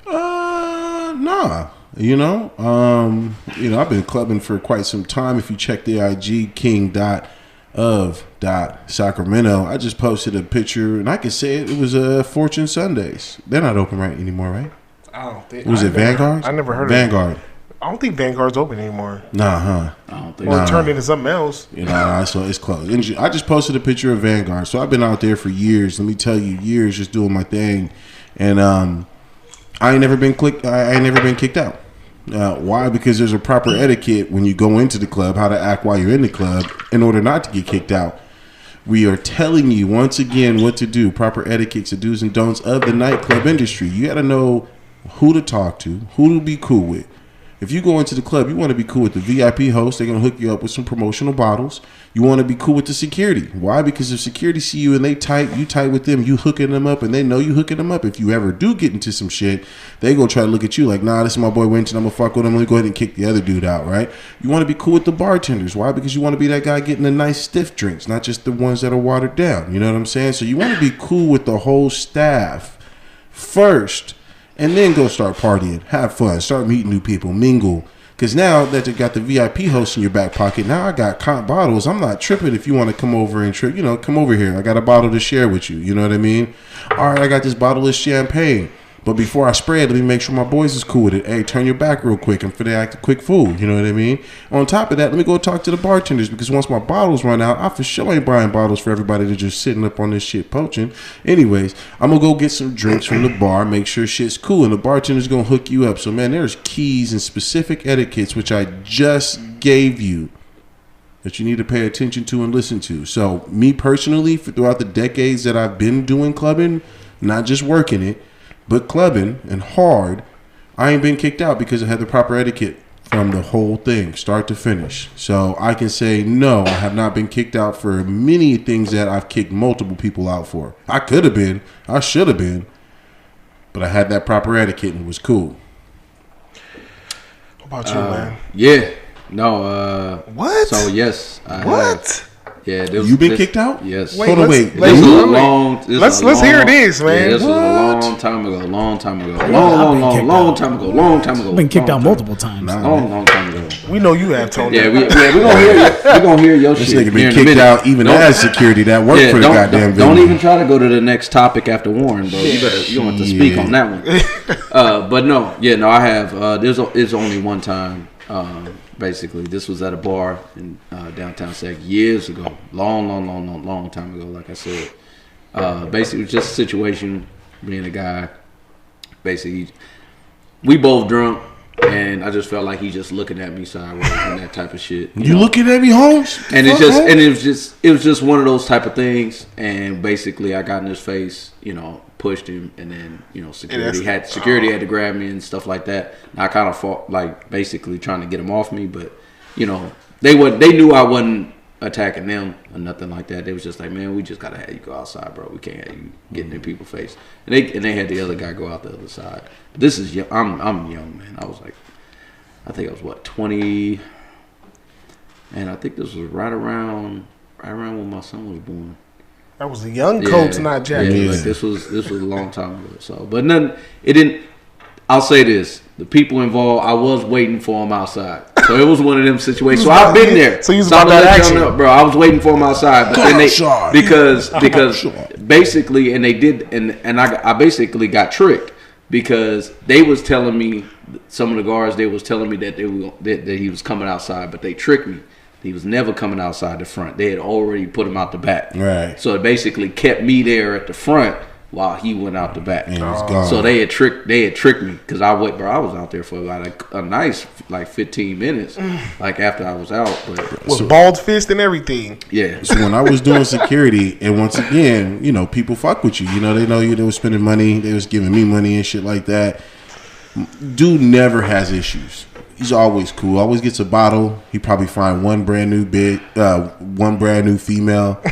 Nah. You know, I've been clubbing for quite some time. If you check the IG, king.of.sacramento, I just posted a picture, and I can say it was Fortune Sundays. They're not open right anymore, right? I don't think. Was it Vanguard? I never heard Vanguard. of it. I don't think Vanguard's open anymore. Nah, huh? I don't think Or so. it turned into something else. You know, so it's closed. And I just posted a picture of Vanguard. So I've been out there for years. Let me tell you, years just doing my thing. And I ain't never been kicked out. Why? Because there's a proper etiquette when you go into the club, how to act while you're in the club in order not to get kicked out. We are telling you once again what to do. Proper etiquette, the do's and don'ts of the nightclub industry. You got to know who to talk to, who to be cool with. If you go into the club, you want to be cool with the VIP host. They're going to hook you up with some promotional bottles. You want to be cool with the security. Why? Because if security see you and they tight, you tight with them, you hooking them up, and they know you hooking them up. If you ever do get into some shit, they going to try to look at you like, nah, this is my boy Winston. I'm going to fuck with him. Let me go ahead and kick the other dude out, right? You want to be cool with the bartenders. Why? Because you want to be that guy getting the nice stiff drinks, not just the ones that are watered down. You know what I'm saying? So you want to be cool with the whole staff first. and then go start partying, have fun, start meeting new people, mingle. Because now that you got the VIP host in your back pocket, now I got comp bottles. I'm not tripping if you want to come over and trip. Come over here. I got a bottle to share with you. You know what I mean? All right, I got this bottle of champagne. But before I spray it, let me make sure my boys is cool with it. Hey, turn your back real quick. I'm finna act a quick fool. You know what I mean? On top of that, let me go talk to the bartenders, because once my bottles run out, I for sure ain't buying bottles for everybody to just sitting up on this shit poaching. Anyways, I'm going to go get some drinks from the bar, make sure shit's cool, and the bartender's going to hook you up. So, man, there's keys and specific etiquettes, which I just gave you, that you need to pay attention to and listen to. So, me personally, throughout the decades that I've been doing clubbing, not just working it, but clubbing and hard, I ain't been kicked out because I had the proper etiquette from the whole thing, start to finish. So I can say, no, I have not been kicked out for many things that I've kicked multiple people out for. I could have been, I should have been, but I had that proper etiquette and it was cool. What about you, man? Yeah. No. What? So, yes. I What? have. Yeah, You been kicked out? Yes. Wait, Hold on, wait. This was a long. Let's hear this, man. Yeah, this was a long time ago. Long time ago. Long time ago. Long time ago. I've been kicked long out time. multiple times. Long time ago. We know you have, Tony. Yeah, we gonna hear you. We gonna hear your This shit. nigga here been in a kicked minute. out even as security that worked for the goddamn venue. Don't even try to go to the next topic after Warren, bro. You don't have to speak on that one. But no, I have. There's only one time. Basically, this was at a bar in downtown Sac years ago, long time ago. Like I said, basically, it was just a situation. Me and a guy, basically, we both drunk, and I just felt like he just looking at me sideways and that type of shit. You looking at me, Holmes? And it was just one of those type of things. And basically, I got in his face, pushed him, and then security had to grab me and stuff like that. And I kind of fought, like, basically trying to get him off me, but they knew I wasn't attacking them or nothing like that. They was just like, man, we just gotta have you go outside, bro. We can't have you getting in people's face. And they had the other guy go out the other side. This is young. I'm young, man. I was like, I think I was 20, and I think this was right around when my son was born. That was a young coach, not Jack. Yeah, like this was a long time ago. So, but it didn't. I'll say this: the people involved, I was waiting for them outside. So it was one of them situations. So I've been there. So you was about that action, bro. I was waiting for them outside, but then because basically, and they did, and I basically got tricked because they was telling me, some of the guards, they was telling me that that he was coming outside, but they tricked me. He was never coming outside the front. They had already put him out the back. Right. So it basically kept me there at the front while he went out the back. And he was gone. So they had tricked me because I was out there for about a nice 15 minutes, like after I was out. But with bald fist and everything. Yeah. So when I was doing security, and once again, people fuck with you. They know you. They was spending money. They was giving me money and shit like that. Dude never has issues. He's always cool. Always gets a bottle. He probably find one brand new female,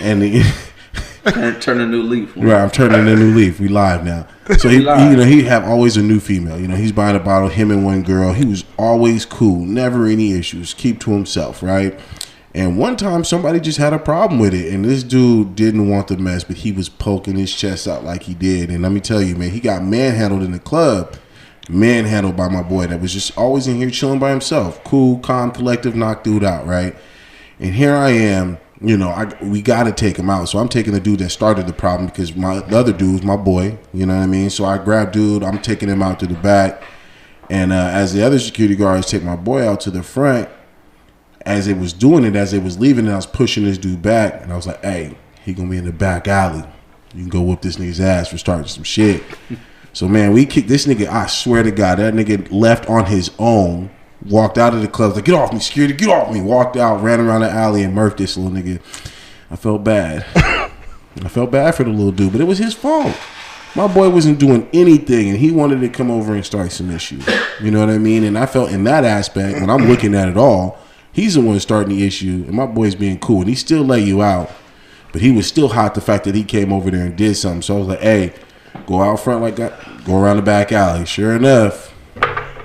and turn a new leaf. Right, I'm turning a new leaf. We live now. So he have always a new female. He's buying a bottle. Him and one girl. He was always cool. Never any issues. Keep to himself. Right. And one time somebody just had a problem with it, and this dude didn't want the mess, but he was poking his chest out like he did. And let me tell you, man, he got manhandled in the club. Manhandled by my boy that was just always in here chilling by himself. Cool, calm, collective, knock dude out, right? And here I am, we got to take him out. So I'm taking the dude that started the problem because the other dude was my boy, you know what I mean? So I grab dude, I'm taking him out to the back. And as the other security guards take my boy out to the front, as it was doing it, as it was leaving, I was pushing this dude back. And I was like, hey, he going to be in the back alley. You can go whoop this nigga's ass for starting some shit. So, man, we kicked this nigga. I swear to God, that nigga left on his own, walked out of the club, like, get off me, security, get off me. Walked out, ran around the alley, and murked this little nigga. I felt bad. I felt bad for the little dude, but it was his fault. My boy wasn't doing anything, and he wanted to come over and start some issues. You know what I mean? And I felt in that aspect, when I'm looking at it all, he's the one starting the issue, and my boy's being cool, and he still lay you out. But he was still hot the fact that he came over there and did something. So I was like, hey, go out front like that. Go around the back alley. Sure enough,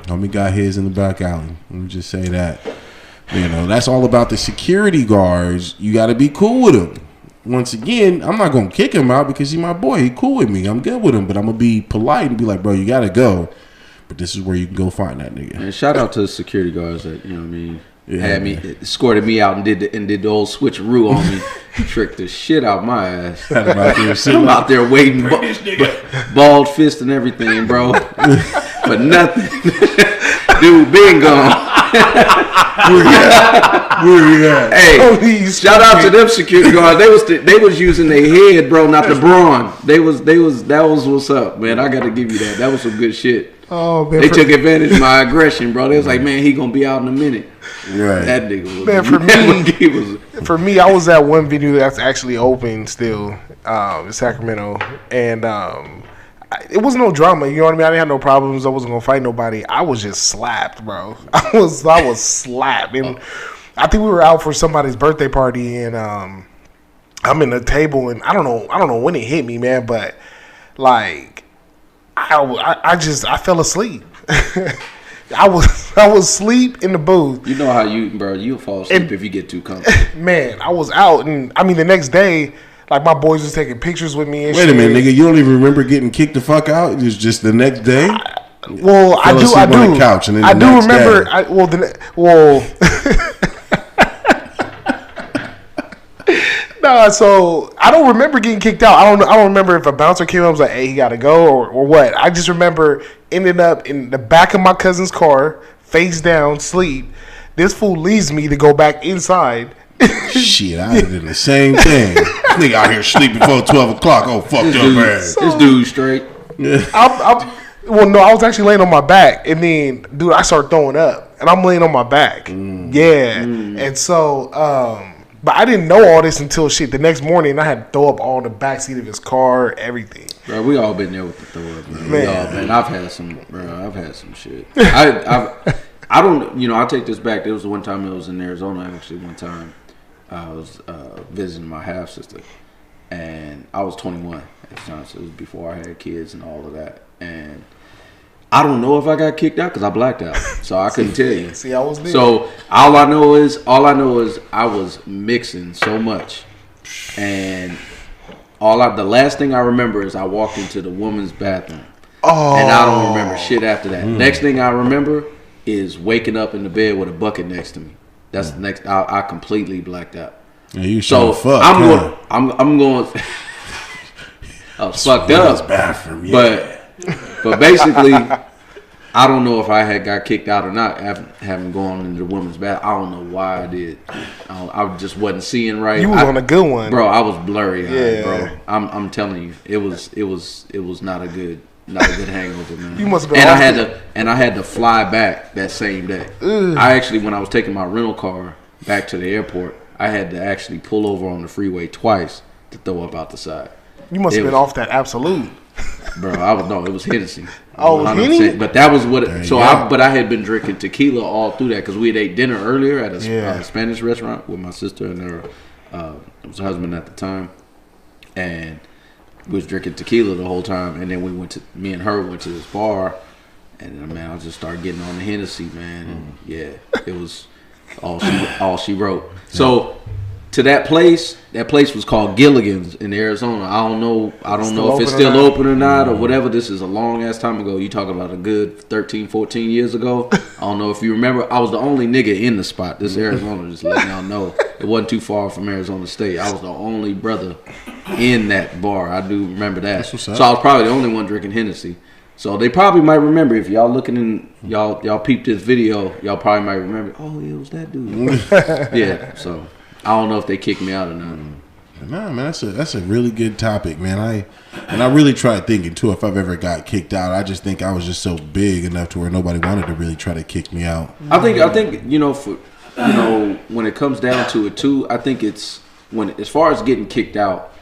homie got his in the back alley. Let me just say that. That's all about the security guards. You got to be cool with them. once again, I'm not gonna kick him out because he's my boy. He cool with me. I'm good with him, but I'm gonna be polite and be like, bro, you gotta go. But this is where you can go find that nigga. And shout out to the security guards that, you know what I mean, had me, man. escorted me out and did the old switcheroo on me. Tricked the shit out my ass. I'm out there waiting, bald fist and everything, bro. But nothing. Dude, been gone. Where you at? Hey, shout out to them security guards. They was using their head, bro, not the brawn. That was what's up, man. I gotta give you that. That was some good shit. Oh man, they took advantage of my aggression, bro. They was like, man, he gonna be out in a minute. Right. That nigga was. Man, for me, I was at one venue that's actually open still, in Sacramento, and it was no drama. You know what I mean? I didn't have no problems. I wasn't gonna fight nobody. I was just slapped, bro. I was slapped, and I think we were out for somebody's birthday party, and I'm in the table, and I don't know when it hit me, man, but like I fell asleep. I was asleep in the booth. You know how you'll fall asleep if you get too comfortable. Man, I was out, and I mean the next day, like my boys was taking pictures with me. And Wait a minute, nigga! You don't even remember getting kicked the fuck out? It was just the next day. I do. On the couch, and then I the do next remember. day. Nah, so I don't remember getting kicked out. I don't remember if a bouncer came up and was like, "Hey, he got to go," or what. I just remember ending up in the back of my cousin's car, face down, sleep. This fool leaves me to go back inside. Shit, I did the same thing. Nigga out here sleeping before 12 o'clock. Oh, fucked up, man. This dude straight. Well, no, I was actually laying on my back, and then, dude, I started throwing up, and I'm laying on my back. And so, but I didn't know all this until the next morning. I had to throw up all in the backseat of his car, everything. Bro, we all been there with the throw up, man. We all been. I've had some shit. I don't, I'll take this back. There was one time I was in Arizona, actually, one time. I was visiting my half sister, and I was 21 at the time, so it was before I had kids and all of that. And I don't know if I got kicked out because I blacked out, so I couldn't tell you. See, I was there. So all I know is I was mixing so much, and the last thing I remember is I walked into the woman's bathroom, and I don't remember shit after that. Next thing I remember is waking up in the bed with a bucket next to me. That's the next. I completely blacked out. Yeah, you so fucked, I'm going. I was fucked up. Bathroom, yeah. But basically, I don't know if I had got kicked out or not. Having gone into the women's bath, I don't know why I did. I just wasn't seeing right. You was on a good one, bro. I was blurry, yeah, bro. I'm telling you, it was not a good hangover, man. You must have been. And I had to fly back that same day. I actually, when I was taking my rental car back to the airport, I had to actually pull over on the freeway twice to throw up out the side. You must have been off that Absolute. Bro, it was Hennessy. Oh, Hennessy? But that was what it, I had been drinking tequila all through that because we had ate dinner earlier at a Spanish restaurant with my sister and her husband at the time, and we was drinking tequila the whole time. And then me and her went to this bar, and man, I just started getting on the Hennessy, man. And it was all she wrote. So to that place was called Gilligan's in Arizona. I don't know if it's still open or not or whatever. This is a long ass time ago. You talking about a good 13, 14 years ago. I don't know if you remember. I was the only nigga in the spot. This Arizona, just letting y'all know. It wasn't too far from Arizona State. I was the only brother in that bar. I do remember that. So I was probably the only one drinking Hennessy. So they probably might remember. If y'all looking in, y'all peeped this video, y'all probably might remember. Oh, it was that dude. Yeah, so I don't know if they kicked me out or not. Nah, man, that's a really good topic, man. I really tried thinking too if I've ever got kicked out. I just think I was just so big enough to where nobody wanted to really try to kick me out. I think when it comes down to it too, I think it's as far as getting kicked out,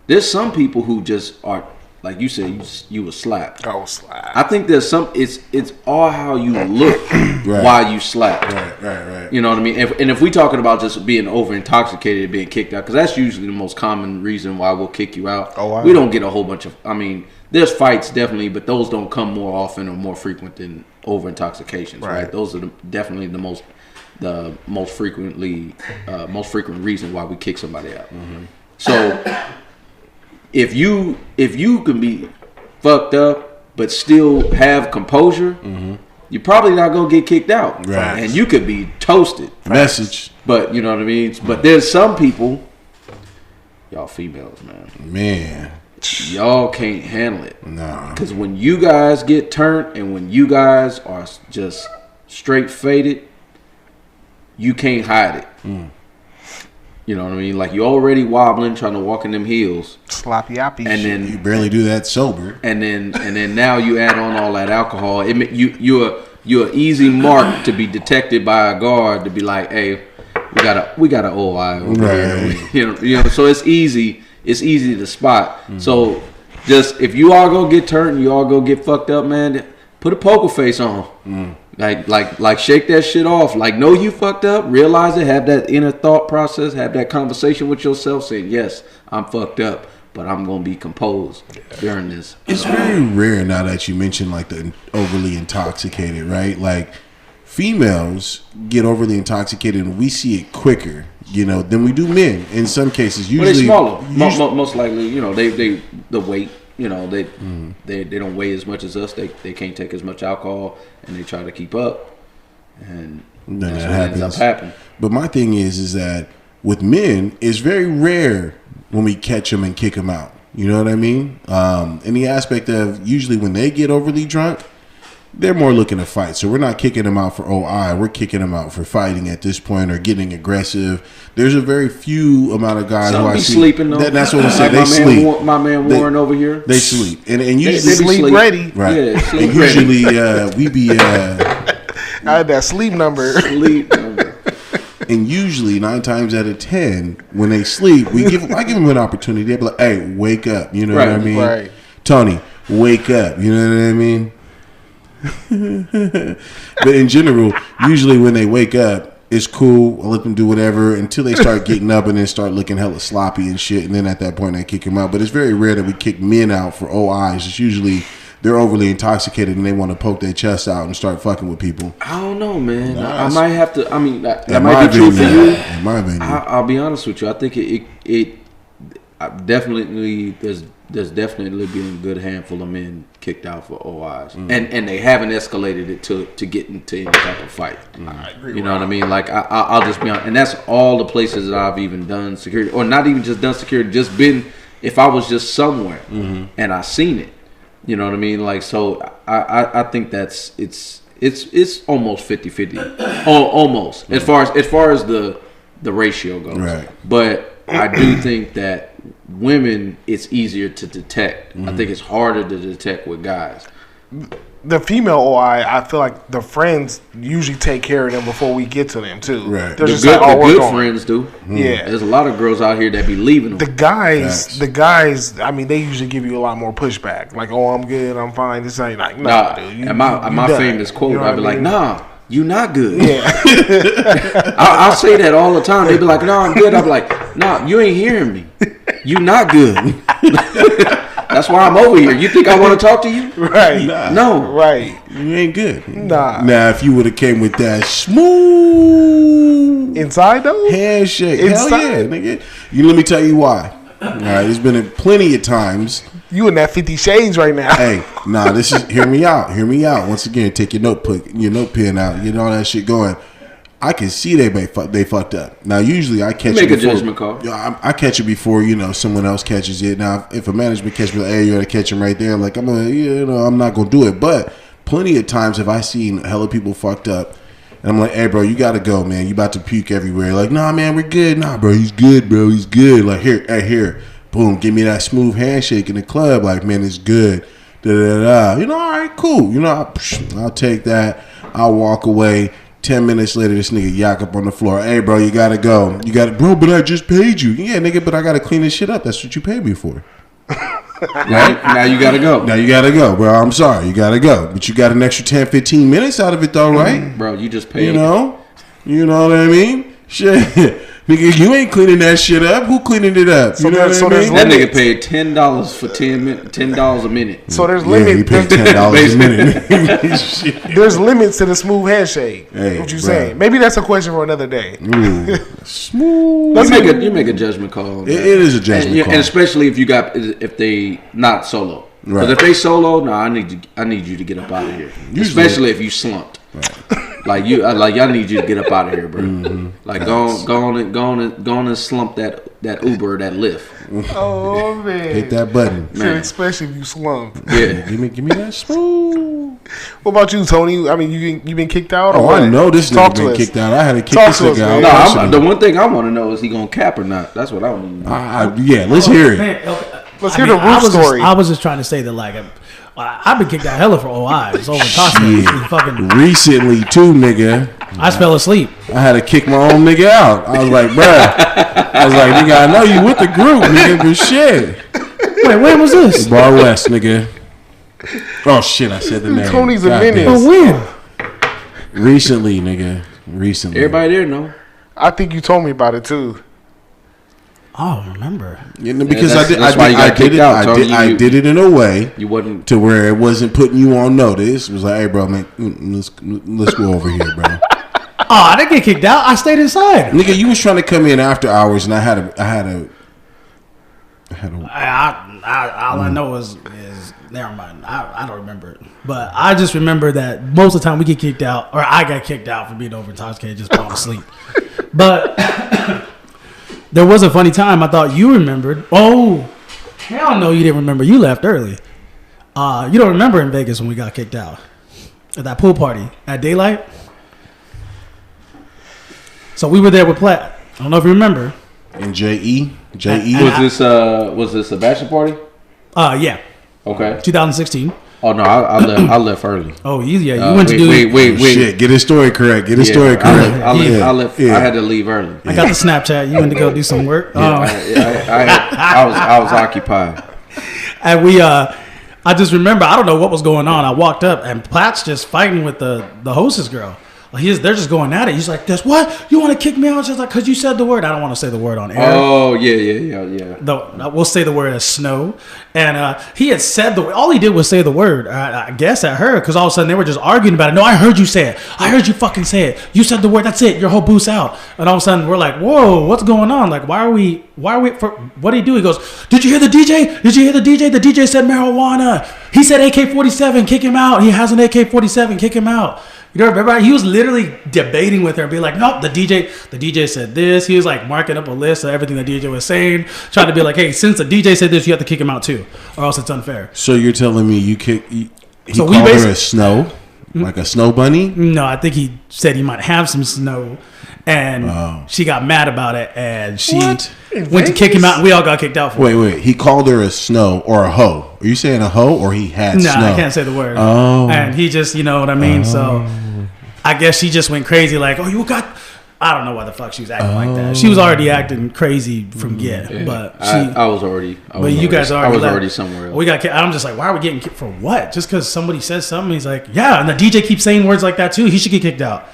there's some people who just are like you said, you were slapped. I was slapped. I think there's some. It's all how you look while you slapped. Right. You know what I mean? And if we talking about just being over intoxicated and being kicked out, because that's usually the most common reason why we'll kick you out. Oh, wow. We don't get a whole bunch of. I mean, there's fights definitely, but those don't come more often or more frequent than over intoxications. Right. Those are definitely the most frequent reason why we kick somebody out. So if you can be fucked up but still have composure, you're probably not gonna get kicked out, right? And you could be toasted. Message, but you know what I mean. But there's some people, y'all females, man, y'all can't handle it. Nah, because when you guys get turned and when you guys are just straight faded, you can't hide it. You know what I mean? Like you already wobbling, trying to walk in them heels, sloppy appy, and then you barely do that sober, and then now you add on all that alcohol. You're an easy mark to be detected by a guard to be like, hey, we got an OI over here. You know. So it's easy to spot. So just if you all go get turned, you all go get fucked up, man. Put a poker face on. Like shake that shit off. Like, know you fucked up, realize it, have that inner thought process, have that conversation with yourself, saying, yes, I'm fucked up, but I'm gonna be composed during this. It's very rare now that you mention like the overly intoxicated, right? Like females get overly intoxicated and we see it quicker, than we do men. In some cases, usually well, they smaller. Most likely, they the weight. They don't weigh as much as us. They can't take as much alcohol, and they try to keep up, and that's what ends up happening. But my thing is that with men, it's very rare when we catch them and kick them out. You know what I mean? In the aspect of usually when they get overly drunk, they're more looking to fight. So we're not kicking them out for OI. We're kicking them out for fighting at this point or getting aggressive. There's a very few amount of guys who I see sleeping though. That's what I'm saying. Like they sleep. My man Warren over here. They sleep, and usually they sleep ready. Right. Yeah, sleep and ready. usually we be. I had that sleep number. And usually 9 times out of 10, when they sleep, I give them an opportunity. They be like, "Hey, wake up!" You know what I mean? Right. Tony, wake up! You know what I mean? But in general, usually when they wake up, it's cool. I let them do whatever until they start getting up and then start looking hella sloppy and shit. And then at that point, I kick them out. But it's very rare that we kick men out for OIs. It's usually they're overly intoxicated and they want to poke their chest out and start fucking with people. I don't know, man. I might have to. I mean, that In might my be true for opinion, you. In my opinion, I'll be honest with you. I think it definitely there's definitely been a good handful of men kicked out for OIs, and they haven't escalated it to get into any type of fight. I agree. You know what I mean? Like I'll just be honest, and that's all the places that I've even done security, or not even just done security, just been if I was just somewhere and I seen it. You know what I mean? Like, so I think that's it's almost 50-50, almost as far as the ratio goes. Right. But I do think that women, it's easier to detect. I think it's harder to detect with guys. The female OI, I feel like the friends usually take care of them before we get to them too. Right. They're The just good, like, the we're good going. friends do. Yeah. There's a lot of girls out here that be leaving them. The guys, Facts. I mean, they usually give you a lot more pushback. Like, oh, I'm good, I'm fine. This ain't like, Nah, dude. and my done. famous quote, You know I'd what be I like, mean? nah, you not good. Yeah. I'll say that all the time. They be like, no, I'm good. I'm like, nah, you ain't hearing me. You not good. That's why I'm over here. You think I want to talk to you? Right. No. Right. you ain't good. Nah. Now, if you would have came with that smooth Inside though? handshake, Inside? hell yeah, nigga. Let me tell you why. All right, there's been plenty of times. You in that 50 Shades right now. Hey, this is hear me out. Once again, take your note pen out, get all that shit going. I can see they fucked up. Now, usually I catch Make it a before, judgment call. I catch it before someone else catches it. Now, if a management catches me, like, hey, you gotta catch him right there. Like I'm not gonna do it. But plenty of times, if I seen hella people fucked up, and I'm like, hey, bro, you gotta go, man. You about to puke everywhere. Like, nah, man, we're good. Nah, bro, he's good, bro. He's good. Like here, boom, give me that smooth handshake in the club. Like, man, it's good. Da da da. All right, cool. I'll take that. I'll walk away. 10 minutes later, this nigga yak up on the floor. Hey, bro, you gotta go. Bro, but I just paid you. Yeah, nigga, but I gotta clean this shit up. That's what you paid me for. Right? Now you gotta go. Now you gotta go, bro. I'm sorry, you gotta go. But you got an extra 10, 15 minutes out of it, though, right? Bro, you just paid. You know what I mean? Shit. Nigga, you ain't cleaning that shit up. Who cleaning it up? So You know what I mean? That nigga paid $10 for $10 a minute. So there's Yeah, limits. he paid $10 a minute. Shit. There's limits to the smooth handshake. Hey, what you bruh. saying? Maybe that's a question for another day. Ooh, smooth. You make a judgment call. It is a judgment call. And especially if they not solo. Right. Because if they solo, no, I need you to get up out of here. Usually- Especially if you slumped. Right. Like I need you to get up out of here, bro. Mm-hmm. Like go on and slump that Uber, that Lyft. Oh man, Hit that button. Man. especially if you slump. Yeah. Give me that smooth. What about you, Tony? I mean, you been kicked out? Or Oh, what? I know this Talk nigga to been us. kicked out. I had to kick Talk this to us, nigga man. out. No, personally. the one thing I want to know is he gonna cap or not. That's what I want to know. Yeah, let's hear it. Man, okay. Let's hear the root story. I was just trying to say that, like, I've been kicked out hella for OI. It's over Tasha. Shit. Fucking, Recently, too, nigga, I just fell asleep. I had to kick my own nigga out. I was like, bruh. I was like, nigga, I know you with the group, nigga, but shit. Wait, when was this? Bar West, nigga. Oh, shit, I said the name. Tony's a Goddamn. menace. Oh, when? Recently, nigga. Recently. Everybody there know. I think you told me about it too. I don't remember. Yeah, because that's why you got kicked out, Tony. I did it in a way You wasn't. to where it wasn't putting you on notice. It was like, hey, bro, man, let's go over here, bro. Oh, I didn't get kicked out. I stayed inside. Nigga, you was trying to come in after hours, and I had a. All I know is never mind. I don't remember it, but I just remember that most of the time we get kicked out, or I got kicked out for being over intoxicated, just falling asleep. But there was a funny time. I thought you remembered. Oh, hell no, you didn't remember. You left early. You don't remember in Vegas when we got kicked out at that pool party at daylight. So we were there with Platt. I don't know if you remember. And J.E. Was this a bachelor party? Yeah, Okay. 2016. Oh no, I left early. Oh, yeah, you went to do. Wait. Shit, get his story correct. Get his story correct. I left. Yeah. I had to leave early. I got the Snapchat. You went to go do some work. I was occupied. And I just remember, I don't know what was going on. I walked up and Platt's just fighting with the hostess girl. They're just going at it. He's like, "This what? You want to kick me out?" She's like, "Cause you said the word." I don't want to say the word on air. Oh yeah. We'll say the word as snow. And he had said all he did was say the word. I guess at her, because all of a sudden they were just arguing about it. No, I heard you say it. I heard you fucking say it. You said the word. That's it. Your whole booth's out. And all of a sudden we're like, "Whoa, what's going on? Like, why are we? What did he do?" He goes, "Did you hear the DJ? Did you hear the DJ? The DJ said marijuana. He said AK-47. Kick him out. He has an AK-47. Kick him out." You know, remember, he was literally debating with her, be like, "Nope, the DJ said this." He was like marking up a list of everything the DJ was saying, trying to be like, "Hey, since the DJ said this, you have to kick him out too, or else it's unfair." So you're telling me he So we called her basically- a snow, like a snow bunny? No, I think he said he might have some snow, and she got mad about it, and she What? went to kick him out, and we all got kicked out for it. Wait. He called her a snow or a hoe. Are you saying a hoe or he had No, snow? I can't say the word. Oh. And he just, you know what I mean? So I guess she just went crazy like, "Oh, you got..." I don't know why the fuck she was acting like that. She was already acting crazy from but she... I was already. But you guys already I was left. already somewhere else. We got. I'm just like, why are we getting kicked for what? Just because somebody says something, he's like, yeah, and the DJ keeps saying words like that too. He should get kicked out.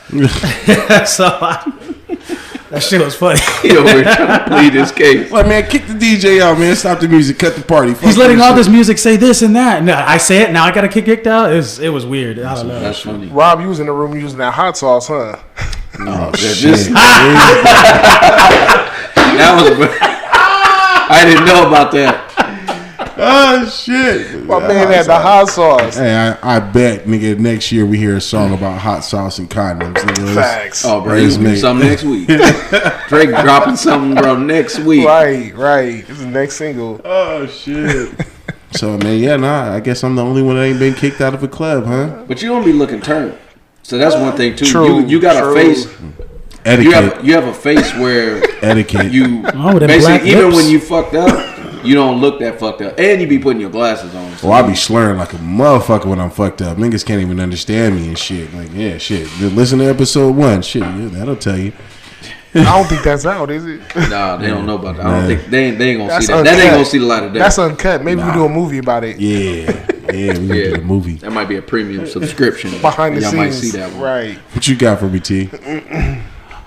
That shit was funny. We're trying to plead this case. Like, man, kick the DJ out, man. Stop the music. Cut the party. Fuck He's letting all shit. this music say this and that. No, I say it now. I got to get kicked out. It was weird. I don't know. That's funny. Rob, you was in the room using that hot sauce, huh? No, Shit. that was. I didn't know about that. Oh, shit. My man had the hot sauce. Hey, I bet, nigga, next year we hear a song about hot sauce and condoms. Nigga. Facts. Oh, bro, Praise he's doing me. something next week. Drake dropping something, bro, next week. Right. This is the next single. Oh, shit. So, man, yeah, nah, I guess I'm the only one that ain't been kicked out of a club, huh? But you don't be looking turned. So that's one thing too. True, You got a face. Etiquette. You have a face where Etiquette. you Oh, them black basically even lips. when you fucked up, you don't look that fucked up, and you be putting your glasses on. So Well, I be slurring like a motherfucker when I'm fucked up. Niggas can't even understand me and shit. Like, yeah, shit. Just listen to episode 1. Shit, yeah, that'll tell you. I don't think that's out, is it? nah, they don't know about that. I don't think they ain't gonna That's see that. That uncut. ain't gonna see the light of day. That's uncut. Maybe we do a movie about it. Yeah, we gonna do the movie. That might be a premium subscription. Behind the Y'all scenes. might see that one. Right. What you got for me, T?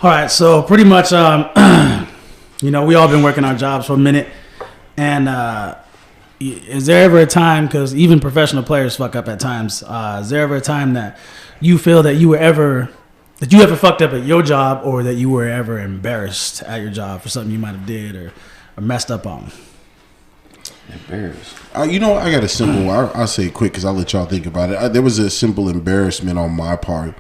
All right, so pretty much, you know, we all been working our jobs for a minute, and is there ever a time, because even professional players fuck up at times, is there ever a time that you feel that you ever fucked up at your job, or that you were ever embarrassed at your job for something you might have did or messed up on? Embarrassed. You know, I got a simple. I'll say it quick because I'll let y'all think about it. There was a simple embarrassment on my part.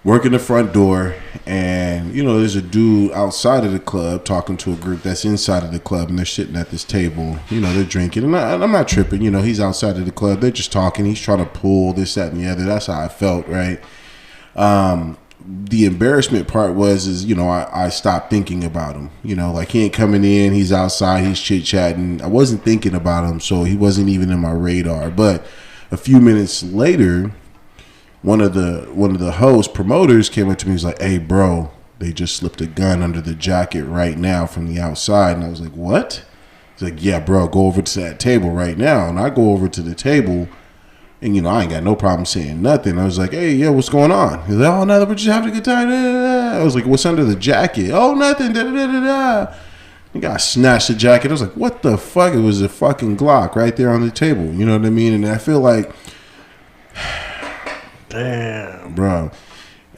Working the front door, and you know, there's a dude outside of the club talking to a group that's inside of the club, and they're sitting at this table. You know, they're drinking, and I'm not tripping. You know, he's outside of the club. They're just talking. He's trying to pull this, that, and the other. That's how I felt, right? The embarrassment part is you know, I stopped thinking about him. You know, like he ain't coming in. He's outside. He's chit chatting. I wasn't thinking about him, so he wasn't even in my radar. But a few minutes later, one of the host promoters came up to me. He was like, "Hey, bro, they just slipped a gun under the jacket right now from the outside." And I was like, "What?" He's like, "Yeah, bro, go over to that table right now." And I go over to the table, and you know, I ain't got no problem saying nothing. I was like, "Hey, yeah, what's going on?" He's like, "Oh, nothing. We're just having a good time." Da, da, da. I was like, "What's under the jacket?" "Oh, nothing." Da, da, da, da, da. The guy snatched the jacket. I was like, "What the fuck?" It was a fucking Glock right there on the table. You know what I mean? And I feel like, damn, bro,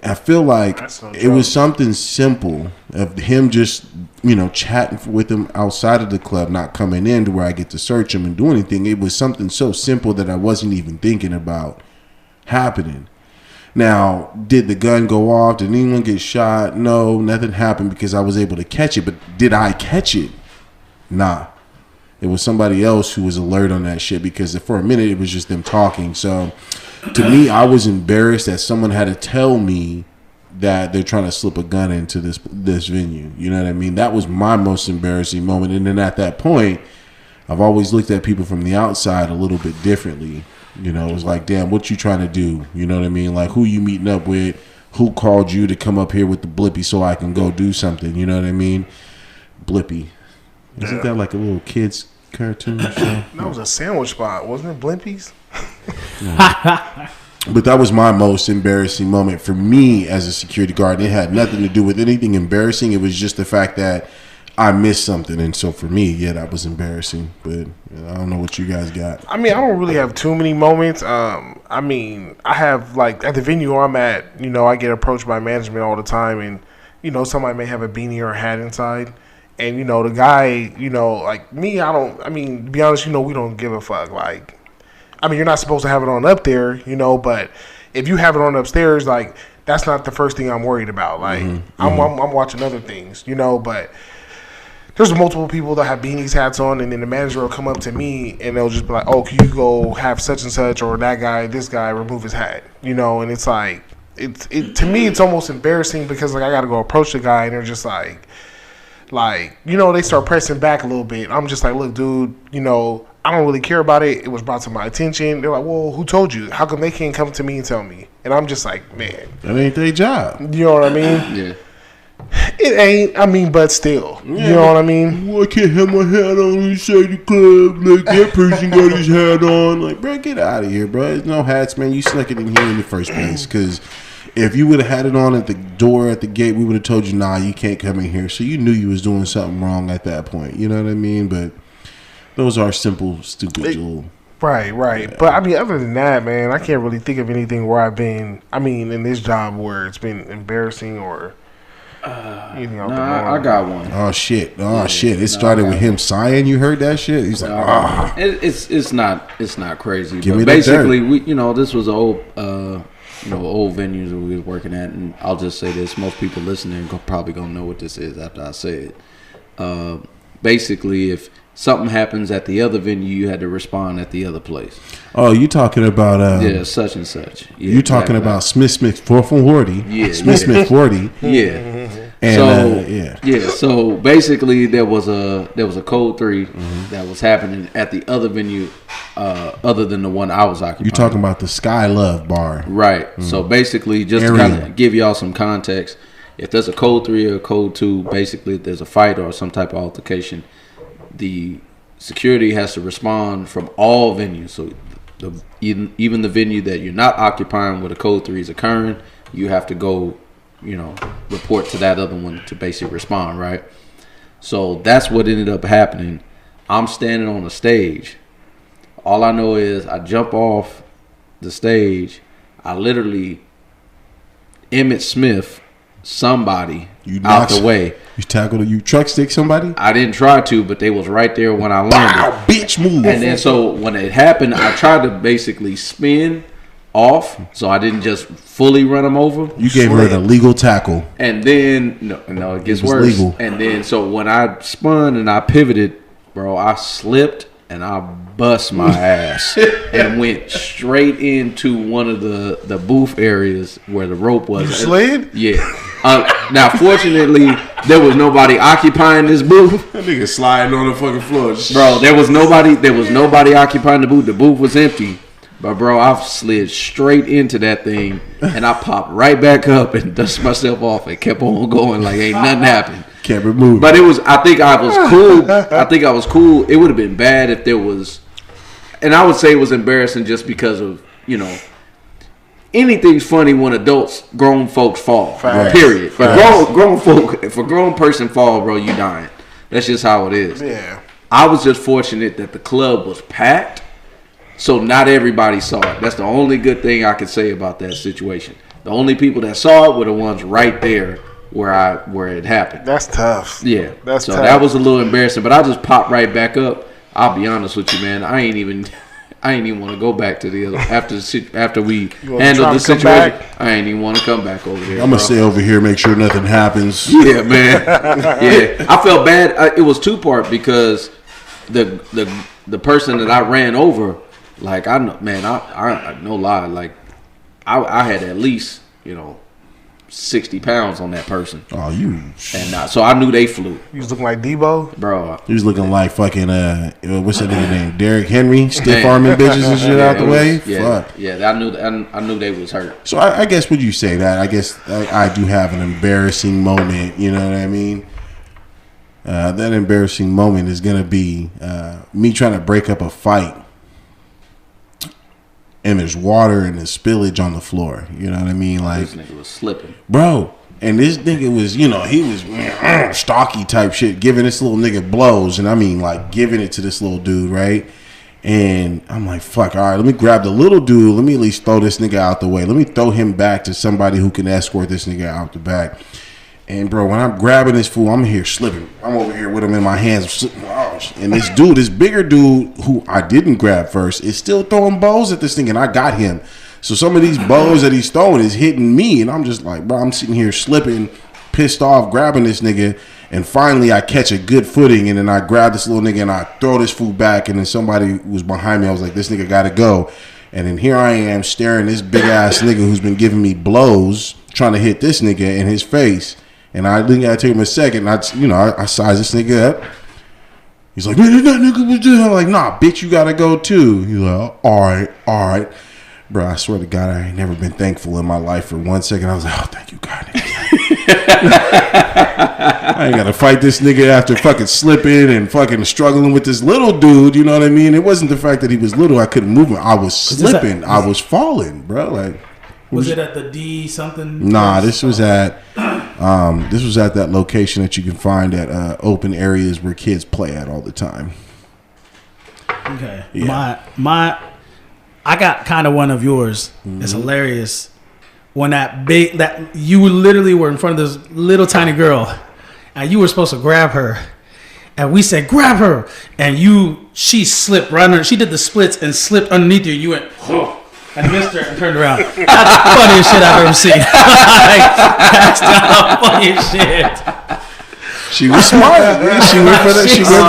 I feel like it was something simple of him just, you know, chatting with him outside of the club, not coming in to where I get to search him and do anything. It was something so simple that I wasn't even thinking about happening. Now, did the gun go off? Did anyone get shot? No, nothing happened because I was able to catch it. But did I catch it? Nah. It was somebody else who was alert on that shit because for a minute it was just them talking. So to me, I was embarrassed that someone had to tell me that they're trying to slip a gun into this venue. You know what I mean? That was my most embarrassing moment. And then at that point, I've always looked at people from the outside a little bit differently. You know, it was like, damn, what you trying to do? You know what I mean? Like, who you meeting up with? Who called you to come up here with the Blippy so I can go do something? You know what I mean? Blippy. Isn't that like a little kid's cartoon show? That was a sandwich spot, wasn't it? Blimpies? But that was my most embarrassing moment for me as a security guard. It had nothing to do with anything embarrassing. It was just the fact that I missed something. And so for me, yeah, that was embarrassing. But you know, I don't know what you guys got. I mean, I don't really have too many moments. I mean, I have, like, at the venue I'm at, you know, I get approached by management all the time. And, you know, somebody may have a beanie or a hat inside. And, you know, the guy, you know, like me, to be honest, you know, we don't give a fuck. Like, I mean, you're not supposed to have it on up there, you know, but if you have it on upstairs, like, that's not the first thing I'm worried about. Like, I'm watching other things, you know, but there's multiple people that have beanies, hats on, and then the manager will come up to me and they'll just be like, "Oh, can you go have such and such, or that guy, this guy, remove his hat," you know, and it's like, to me, it's almost embarrassing because, like, I got to go approach the guy and they're just like, you know, they start pressing back a little bit. I'm just like, "Look, dude, you know, I don't really care about it. It was brought to my attention." They're like, "Well, who told you? How come they can't come to me and tell me?" And I'm just like, man, that ain't their job. You know what I mean? Yeah. It ain't. I mean, but still, you know what I mean? Well, I can't have my hat on inside the club. Like, that person got his hat on. Like, bro, get out of here, bro. There's no hats, man. You snuck it in here in the first place. Because if you would have had it on at the door at the gate, we would have told you, "Nah, you can't come in here." So you knew you was doing something wrong at that point. You know what I mean? But those are simple, stupid little. Right. Yeah. But I mean, other than that, man, I can't really think of anything where I've been. I mean, in this job where it's been embarrassing or anything out the norm. I got one. Oh shit! It started with him sighing. You heard that shit? He's like, "Ah." It's not crazy. Give but me basically, this was old venues that we was working at, and I'll just say this: most people listening probably gonna know what this is after I say it. Basically, if something happens at the other venue, you had to respond at the other place. Oh, you talking about such and such. Yeah, you talking about Smith 440? Yeah, Smith 40. Yeah. And So basically, there was a code 3 that was happening at the other venue, other than the one I was occupying. You talking about the Sky Love Bar, right? So basically, just to kind of give y'all some context, if there's a code 3 or a code 2, basically if there's a fight or some type of altercation, the security has to respond from all venues. So even the venue that you're not occupying where the code 3 is occurring, you have to go report to that other one to basically respond, right? So that's what ended up happening. I'm standing on the stage. All I know is I jump off the stage. I literally Emmitt Smith somebody out the way. You tackled you truck stick somebody? I didn't try to, but they was right there when I landed. Wow, bitch, move. And then so when it happened, I tried to basically spin off, so I didn't just fully run them over. You gave her an illegal tackle. And then no, it gets worse. Legal. And then so when I spun and I pivoted, bro, I slipped and I bust my ass and went straight into one of the booth areas where the rope was. You slid? Yeah. Now, fortunately, there was nobody occupying this booth. That nigga sliding on the fucking floor, bro. There was nobody occupying the booth. The booth was empty. But bro, I slid straight into that thing, and I popped right back up and dusted myself off and kept on going like ain't nothing happened. Kept it moving. But I think I was cool. It would have been bad if there was, and I would say it was embarrassing just because of anything's funny when grown folks fall. Facts. Period. For grown folk, if a grown person fall, bro, you dying. That's just how it is. Yeah. I was just fortunate that the club was packed. So not everybody saw it. That's the only good thing I could say about that situation. The only people that saw it were the ones right there where it happened. That's tough. Yeah. That's tough. That was a little embarrassing, but I just popped right back up. I'll be honest with you, man. I ain't even want to go back to the other after we handled the situation. I ain't even want to come back over there. I'm gonna stay over here, make sure nothing happens. Yeah, man. Yeah, I felt bad. It was two-part because the person that I ran over. Like I know, man. I no lie. Like I had at least 60 pounds on that person. Oh, you. And so I knew they flew. You was looking like Debo, bro. He was looking like fucking what's that nigga name? Derrick Henry, stiff arming bitches and shit out the way. Yeah, fuck. Yeah. I knew they was hurt. So I guess would you say that? I guess I do have an embarrassing moment. You know what I mean? That embarrassing moment is gonna be me trying to break up a fight. And there's water and there's spillage on the floor. You know what I mean? Like this nigga was slipping, bro. And this nigga was, he was stocky type shit, giving this little nigga blows, and I mean like giving it to this little dude, right? And I'm like, fuck, all right, let me grab the little dude. Let me at least throw this nigga out the way. Let me throw him back to somebody who can escort this nigga out the back. And bro, when I'm grabbing this fool, I'm here slipping. I'm over here with him in my hands. And this dude, this bigger dude who I didn't grab first, is still throwing bows at this thing, and I got him. So some of these bows that he's throwing is hitting me, and I'm just like, bro, I'm sitting here slipping, pissed off, grabbing this nigga, and finally I catch a good footing, and then I grab this little nigga and I throw this fool back, and then somebody was behind me. I was like, this nigga gotta go. And then here I am staring this big ass nigga who's been giving me blows, trying to hit this nigga in his face. And I think I take him a second. I size this nigga up. He's like, man, that nigga was doing. I'm like, nah, bitch, you gotta go too. He's like, all right. Bro, I swear to God, I ain't never been thankful in my life for 1 second. I was like, oh, thank you, God. I ain't gotta fight this nigga after fucking slipping and fucking struggling with this little dude. You know what I mean? It wasn't the fact that he was little. I couldn't move him. I was slipping. I was falling, bro. Like, was it at the D something? Nah, this was at that location that you can find at open areas where kids play at all the time. Okay. Yeah. I got kind of one of yours. Mm-hmm. It's hilarious. When that you literally were in front of this little tiny girl, and you were supposed to grab her, and we said grab her, and she slipped right under. She did the splits and slipped underneath you. You went. Whoa. And missed her and turned around. That's the funniest shit I've ever seen. That's the funniest shit. She was smart. She went for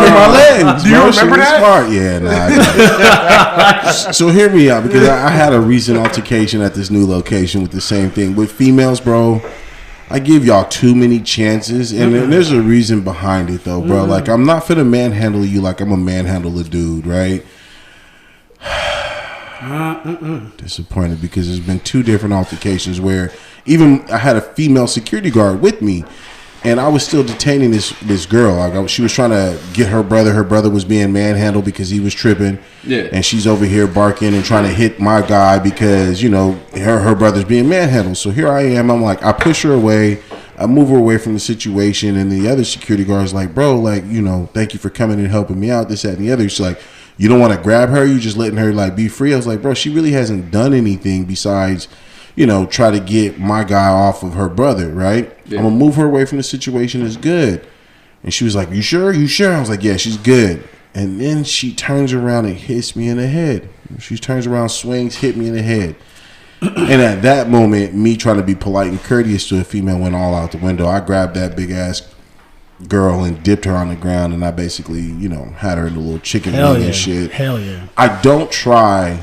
my legs. Do you remember that? Smart. Yeah, nah. So hear me out, because I had a recent altercation at this new location with the same thing. With females, bro, I give y'all too many chances, and there's a reason behind it, though, bro. Like, I'm not finna manhandle you like I'm a manhandle a dude, right? Disappointed, because there's been 2 different altercations where even I had a female security guard with me, and I was still detaining this girl. Like she was trying to get her brother. Her brother was being manhandled because he was tripping. Yeah. And she's over here barking and trying to hit my guy because, you know, her brother's being manhandled. So here I am. I'm like, I push her away. I move her away from the situation. And the other security guard's like, bro, like, you know, thank you for coming and helping me out, this, that, and the other. She's like, you don't want to grab her? You just letting her, like, be free? I was like, bro, she really hasn't done anything besides, you know, try to get my guy off of her brother, right? Yeah. I'm going to move her away from the situation. It's good. And she was like, you sure? You sure? I was like, yeah, she's good. And then she turns around and hits me in the head. She turns around, swings, hit me in the head. And at that moment, me trying to be polite and courteous to a female went all out the window. I grabbed that big-ass girl and dipped her on the ground, and I basically, you know, had her in a little chicken wing and shit. Hell yeah. I don't try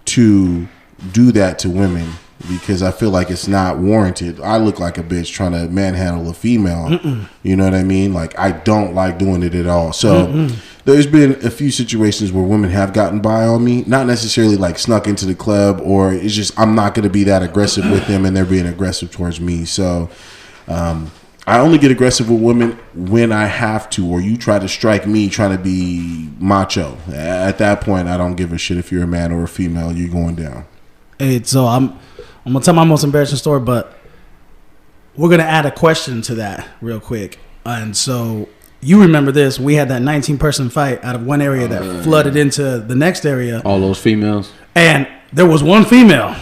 to do that to women because I feel like it's not warranted. I look like a bitch trying to manhandle a female. You know what I mean? Like, I don't like doing it at all. So there's been a few situations where women have gotten by on me, not necessarily like snuck into the club, or it's just I'm not going to be that aggressive with them and they're being aggressive towards me. So I only get aggressive with women when I have to, or you try to strike me trying to be macho. At that point, I don't give a shit if you're a man or a female. You're going down. Hey, so I'm gonna tell my most embarrassing story, but we're gonna add a question to that real quick. And so you remember this? We had that 19-person fight out of one area that flooded into the next area. All those females, and there was one female.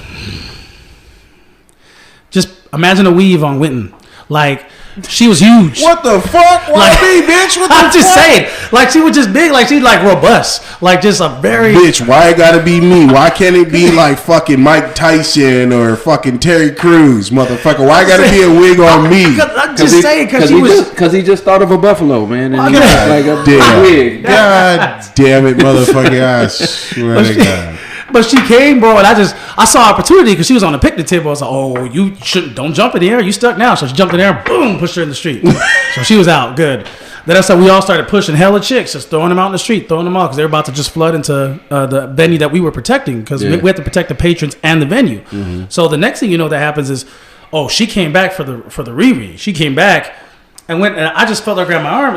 Just imagine a weave on Winton, like. She was huge. What the fuck? Why like, me, bitch? What the I'm just fuck? saying. Like, she was just big. Like, she's like robust. Like, just a very... Bitch, why it gotta be me? Why can't it be like fucking Mike Tyson or fucking Terry Crews, motherfucker? Why it gotta be a wig on me? I'm just saying, because he was... Because he just thought of a buffalo, man. And he God, like a wig. God damn it, motherfucker. I swear to God. But she came, bro, and I saw opportunity because she was on the picnic table. I was like, oh, you shouldn't, don't jump in the air. You stuck now. So she jumped in the air, boom, pushed her in the street. So she was out, good. Then that's how we all started pushing hella chicks, just throwing them out in the street, throwing them out because they were about to just flood into the venue that we were protecting because we had to protect the patrons and the venue. So the next thing you know that happens is, oh, she came back for the Riri. She came back. And I just felt her grab my arm,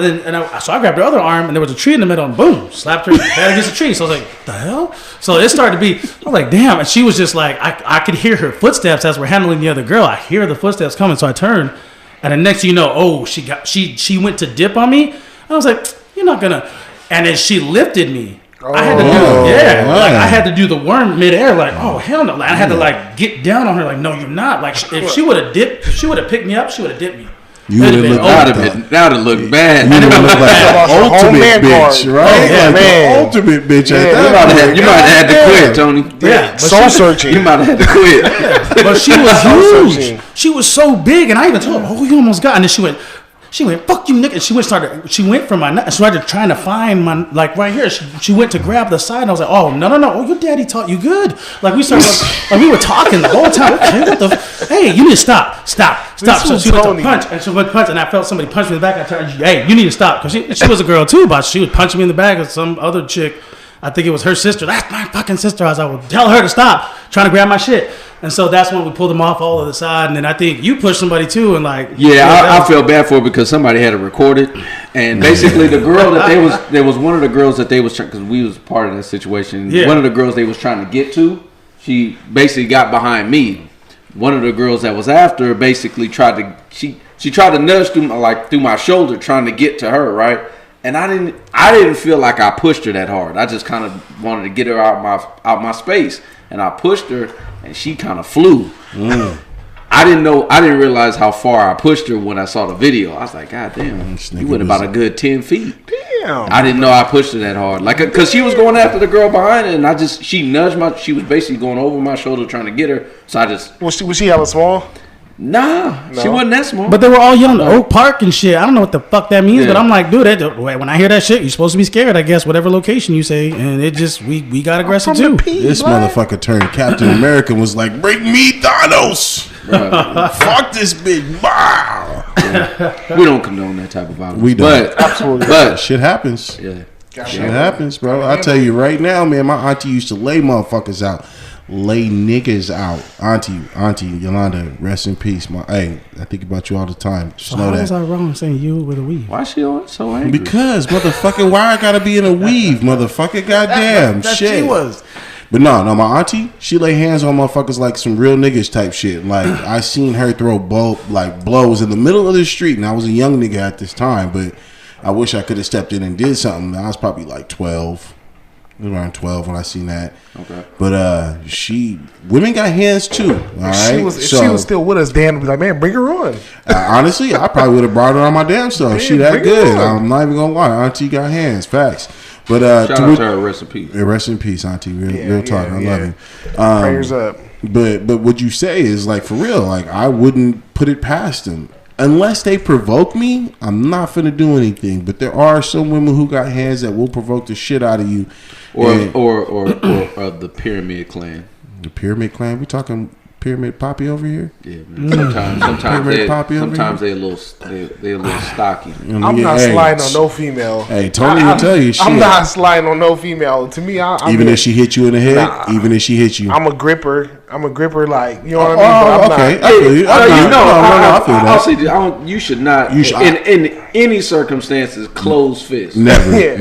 so I grabbed her other arm, and there was a tree in the middle, and boom, slapped her head against the tree. So I was like, the hell? So it started to be, I was like, damn. And she was just like, I could hear her footsteps as we're handling the other girl. I hear the footsteps coming, so I turned, and the next thing you know, oh, she went to dip on me. I was like, you're not gonna. And then she lifted me. I had to do, like I had to do the worm midair, like, oh hell no. I had to like get down on her, like, no, you're not. Like if she would have dipped, if she would have picked me up, she would have dipped me. You would have looked that would have looked bad. You would have looked like an ultimate bitch, right? Yeah, like man. the ultimate bitch. You might have had to quit, Tony. Yeah, soul searching. You might have had to quit. But she was huge. She was so big, and I even told her, "Oh, you almost got." And then she went, "Fuck you, nigga!" And she went from my neck. She started trying to find my, like right here. She went to grab the side, and I was like, "Oh no! Oh, your daddy taught you good." Like we started, like we were talking the whole time. Okay, what the? Hey, you need to stop. So she went to punch, and I felt somebody punch me in the back. I turned, hey, you need to stop, because she was a girl too, but she was punching me in the back with some other chick. I think it was her sister. That's my fucking sister. I was like, well, tell her to stop trying to grab my shit. And so that's when we pulled them off all of the side. And then I think you pushed somebody too, and like, I felt bad for it because somebody had it recorded, and basically the girl that there was one of the girls that they was because we was part of that situation. Yeah. One of the girls they was trying to get to, she basically got behind me. One of the girls that was after basically tried to nudge through my shoulder trying to get to her, right? And I didn't feel like I pushed her that hard. I just kind of wanted to get her out my space, and I pushed her, and she kind of flew. I didn't realize how far I pushed her when I saw the video. I was like, God damn, you went about a good 10 feet. Damn. I didn't know I pushed her that hard. Like, because she was going after the girl behind her, and she nudged she was basically going over my shoulder trying to get her. So I just. Was she hella small? Nah, no. She wasn't that small. But they were all young, Oak Park and shit. I don't know what the fuck that means, but I'm like, dude, when I hear that shit, you're supposed to be scared, I guess, whatever location you say. And it just, we got aggressive too. This motherfucker turned Captain America and was like, bring me Thanos. Fuck this bitch. Yeah. We don't condone that type of violence. We don't. Absolutely. But shit happens. Yeah. Shit happens, bro. I tell you right now, man, my auntie used to lay motherfuckers out. lay niggas out. Auntie Yolanda, rest in peace. I think about you all the time. Just So know how that. was I wrong saying you with a weave? Why she so angry? Because motherfucking, why I gotta be in a weave, motherfucking, goddamn That shit. she was. But no, my auntie, she lay hands on motherfuckers like some real niggas type shit. Like I seen her throw blows in the middle of the street, and I was a young nigga at this time. But I wish I could have stepped in and did something. I was probably like 12. Around 12 when I seen that. Okay. But women got hands too. All right. If she was still with us, Dan would be like, man, bring her on. Honestly, I probably would have brought her on my damn self. Man, She that bring her good. on. I'm not even gonna lie. Auntie got hands. Facts. But Shout out to her, rest in peace. rest in peace, Auntie. Real talk. I love you. Prayers up. But what you say is like for real. Like I wouldn't put it past them unless they provoke me. I'm not finna do anything. But there are some women who got hands that will provoke the shit out of you. Or the Pyramid Clan. The Pyramid Clan. We talking Pyramid Poppy over here? Yeah, man. Sometimes they a little stocky. I'm not sliding on no female. Hey, Tony will tell you shit. I'm not sliding on no female. To me, even if she hit you in the head, even if she hit you. I'm a gripper. Like, you know what I mean? But I'm okay. not. I feel you. I feel that. I'll say you should not. In any circumstances, close fist. Never.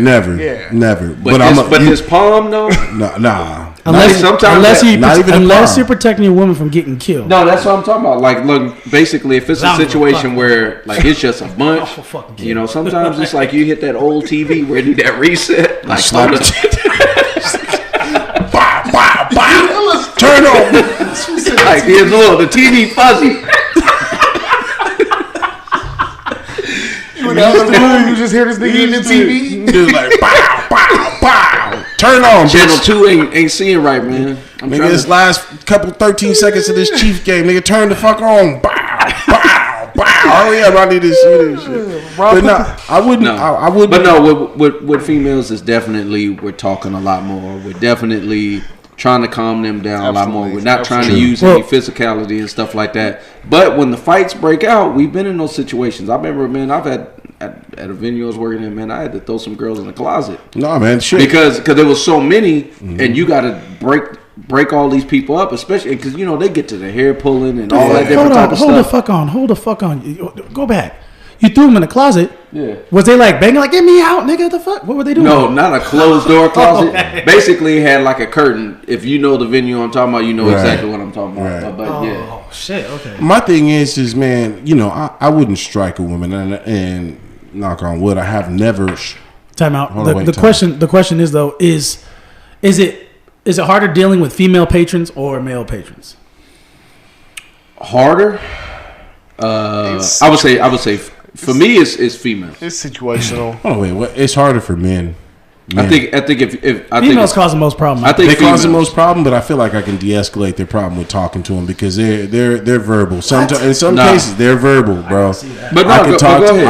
But this palm though. Nah. Unless you're protecting your woman from getting killed. No, that's what I'm talking about. Like, look, basically, if it's a situation where like it's just a bunch, you know, sometimes it's like you hit that old TV where you do that reset, like Slap Turn on. like the TV fuzzy. You just hear this nigga in the TV. Just like bow. Turn on. Channel 2 ain't seeing right, man. Nigga, this last couple 13 seconds of this Chief game, nigga, turn the fuck on. Bow. Hurry up, I need to see this shit. But no, I wouldn't. I wouldn't. But no, with females, is definitely we're talking a lot more. We're definitely trying to calm them down a lot more. We're not trying to use any physicality and stuff like that. But when the fights break out, we've been in those situations. I remember, man, I've had at a venue I was working in, man, I had to throw some girls in the closet. No, man, shit. Because there was so many, and you got to break all these people up, especially because you know they get to the hair pulling and all that different type of stuff. Hold the fuck on. Go back. You threw them in the closet. Yeah. Was they like banging like get me out, nigga? The fuck? What were they doing? No, not a closed door closet. Okay. Basically, it had like a curtain. If you know the venue I'm talking about, you know exactly what I'm talking about. Right. But yeah. Oh shit. Okay. My thing is man, you know, I wouldn't strike a woman, and knock on wood, I have never. Time out. The question is though, is it harder dealing with female patrons or male patrons? Harder. I would say for me it's female. It's situational. Oh wait, what? It's harder for men. I think if females cause the most problem. I think they cause the most problem, but I feel like I can de-escalate their problem with talking to them because they're verbal. Sometimes in some cases they're verbal, bro. But I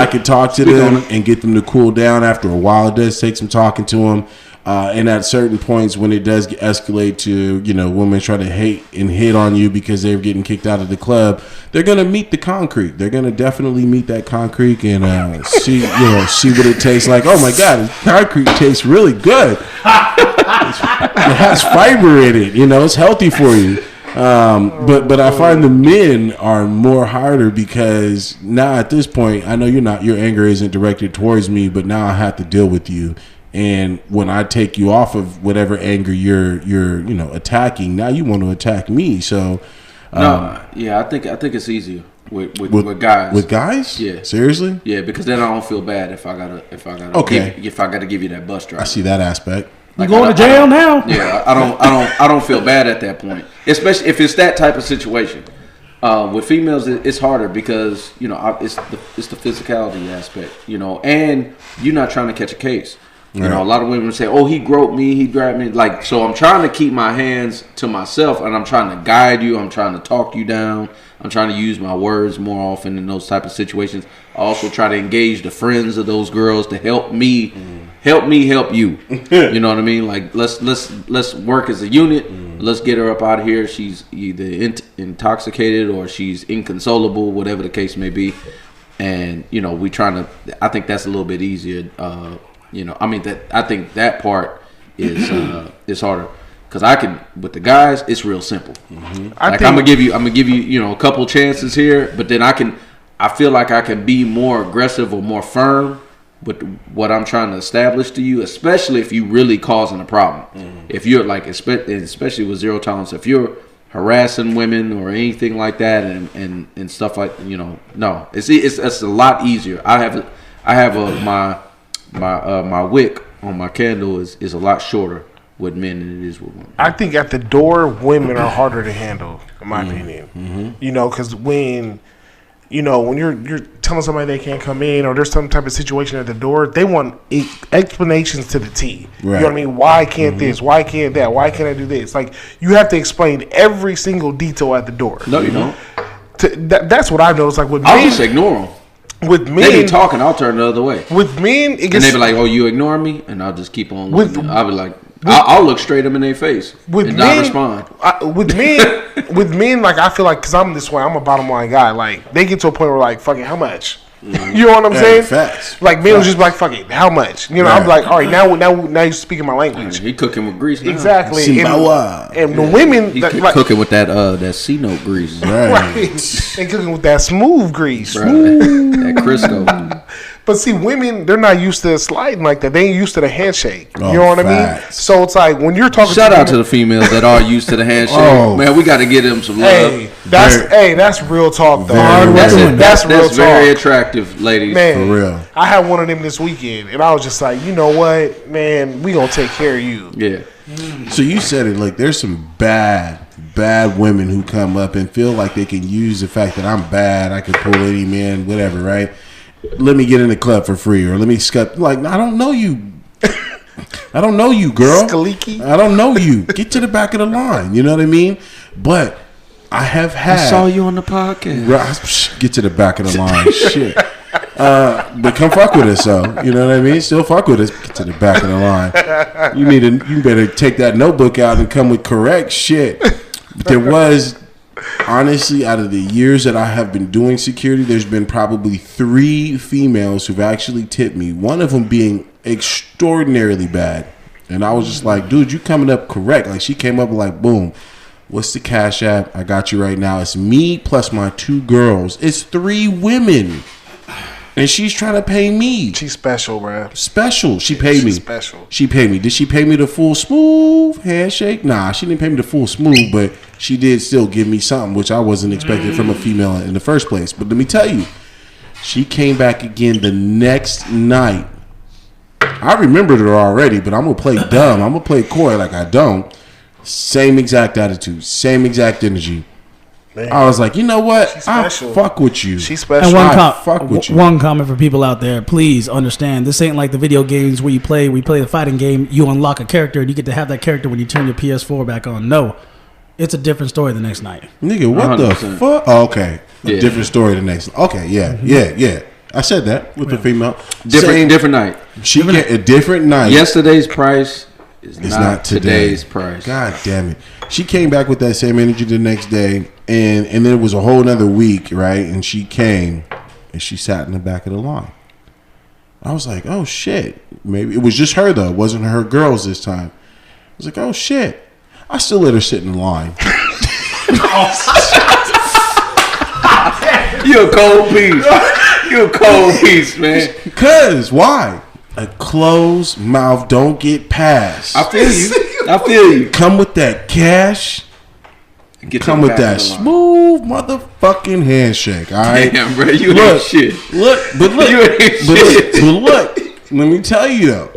can talk to them and get them to cool down. After a while, it does take some talking to them. And at certain points when it does escalate to, you know, women try to hit on you because they're getting kicked out of the club, they're going to meet the concrete. They're going to definitely meet that concrete and see what it tastes like. Oh my God, concrete tastes really good. It has fiber in it, you know, it's healthy for you. But I find the men are more harder because now at this point, I know your anger isn't directed towards me, but now I have to deal with you. And when I take you off of whatever anger you're attacking, now you want to attack me. So I think it's easier with guys. With guys? Yeah. Seriously? Yeah, because then I don't feel bad if I gotta give you that bus drive. I see that aspect. You going to jail now? Yeah, I don't feel bad at that point, especially if it's that type of situation. With females, it's harder because you know it's the physicality aspect, you know, and you're not trying to catch a case. You know, a lot of women say, "Oh, he groped me, he grabbed me." Like, so I'm trying to keep my hands to myself, and I'm trying to guide you. I'm trying to talk you down. I'm trying to use my words more often in those type of situations. I also try to engage the friends of those girls to help me help you. You know what I mean? Like, let's work as a unit. Let's get her up out of here. She's either intoxicated or she's inconsolable, whatever the case may be. And you know, I think that's a little bit easier. You know, I mean I think that part is harder Because I can, with the guys, it's real simple. I'm gonna give you, a couple chances here, but then I feel like I can be more aggressive or more firm with what I'm trying to establish to you, especially if you really causing a problem. If you're like, especially with zero tolerance, if you're harassing women or anything like that, and stuff like, no, it's a lot easier. I have my wick on my candle is a lot shorter with men than it is with women. I think at the door, women are harder to handle, in my opinion. Because when you're telling somebody they can't come in, or there's some type of situation at the door, they want explanations to the T. Right. You know what I mean? Why can't this? Why can't that? Why can't I do this? Like, you have to explain every single detail at the door. No, you don't. That's what I've noticed. Like with I'll men, just ignore them. With men, they be talking, I'll turn the other way. With men, and they be like, "Oh, you ignore me," and I'll just keep on. I'll be like, I'll look straight them in their face and not respond. With men, like, I feel like, because I'm this way, I'm a bottom line guy. Like, they get to a point where, like, fuck it, how much? You know what I'm saying? Facts. Like, men will just be like, fuck it, how much? You know, I'm like, all right, now you're speaking my language. He cooking with grease now. Exactly. And the women, he cooking with that C note grease. Right. They cooking with that smooth grease. Right. That Crisco. But see, women, they're not used to sliding like that. They ain't used to the handshake. Oh, you know what I facts. mean? So it's like, when you're talking Shout out to the females that are used to the handshake. Man, we got to give them some love. That's real talk, though. That's real talk. Very attractive, ladies. Man, for real. I had one of them this weekend, and I was just like, you know what, man, we gonna take care of you. Yeah. So you said it, like, there's some bad women who come up and feel like they can use the fact that I'm bad, I can pull any man, whatever, right? Let me get in the club for free, or let me scut. Like, I don't know you. I don't know you, girl. Skaleeki. I don't know you. Get to the back of the line. You know what I mean? But I have had. I saw you on the podcast. Get to the back of the line. Shit. But come fuck with us, though. You know what I mean? Still fuck with us. Get to the back of the line. You better take that notebook out and come with correct shit. But there was. Honestly, out of the years that I have been doing security, there's been probably 3 females who've actually tipped me. One of them being extraordinarily bad. And I was just like, dude, you coming up correct. Like, she came up like, boom, what's the Cash App? I got you right now. It's me plus my 2 girls. It's 3 women. And she's trying to pay me. She's special, bro. Special. She paid me. Special. She paid me. Did she pay me the full smooth handshake? Nah, she didn't pay me the full smooth, but she did still give me something, which I wasn't expecting from a female in the first place. But let me tell you, she came back again the next night. I remembered her already, but I'm going to play dumb. I'm going to play coy like I don't. Same exact attitude. Same exact energy. Man. I was like, you know what? I fuck with you. She's special. And fuck with you. One comment for people out there: please understand, this ain't like the video games where you play the fighting game. You unlock a character and you get to have that character when you turn your PS4 back on. No, it's a different story the next night. Nigga, what 100%. The fuck? Oh, okay, a different story the next. Okay, yeah. I said that with the female. Different night. She get a different night. Yesterday's price is not today's price. God damn it. She came back with that same energy the next day, and then it was a whole nother week, right? And she came, and she sat in the back of the line. I was like, oh, shit. Maybe it was just her, though. It wasn't her girls this time. I was like, oh, shit. I still let her sit in the line. You a cold piece. You a cold piece, man. Because, why? A closed mouth don't get passed. I feel you. Come with that cash. Come with that smooth motherfucking handshake. All right. Damn, bro, you ain't shit. Look. But look. Let me tell you though.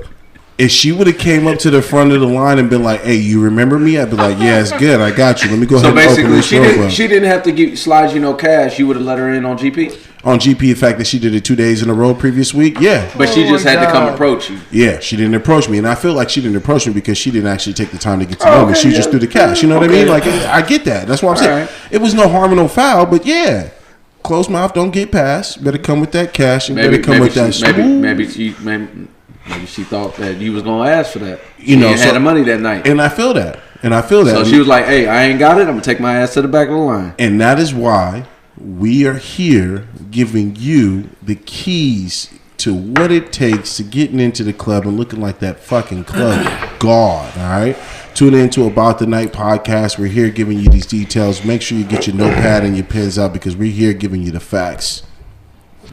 If she would have came up to the front of the line and been like, "Hey, you remember me?" I'd be like, "Yeah, it's good. I got you. Let me go ahead and open this door." So basically, she didn't have to slide you no cash. You would have let her in on GP. On GP, the fact that she did it 2 days in a row previous week, yeah. But she just had to come approach you. Yeah, she didn't approach me, and I feel like she didn't approach me because she didn't actually take the time to get to know me. She just threw the cash. You know what I mean? Like, I get that. That's what I'm saying. Right. It was no harm and no foul, but yeah, closed mouth don't get passed. Better come with that cash and better come with that. Maybe she thought that you was gonna ask for that. She had the money that night, and I feel that. So she was like, "Hey, I ain't got it. I'm gonna take my ass to the back of the line." And that is why we are here giving you the keys to what it takes to getting into the club and looking like that fucking club god, all right? Tune in to About the Night podcast. We're here giving you these details. Make sure you get your notepad and your pens out because we're here giving you the facts.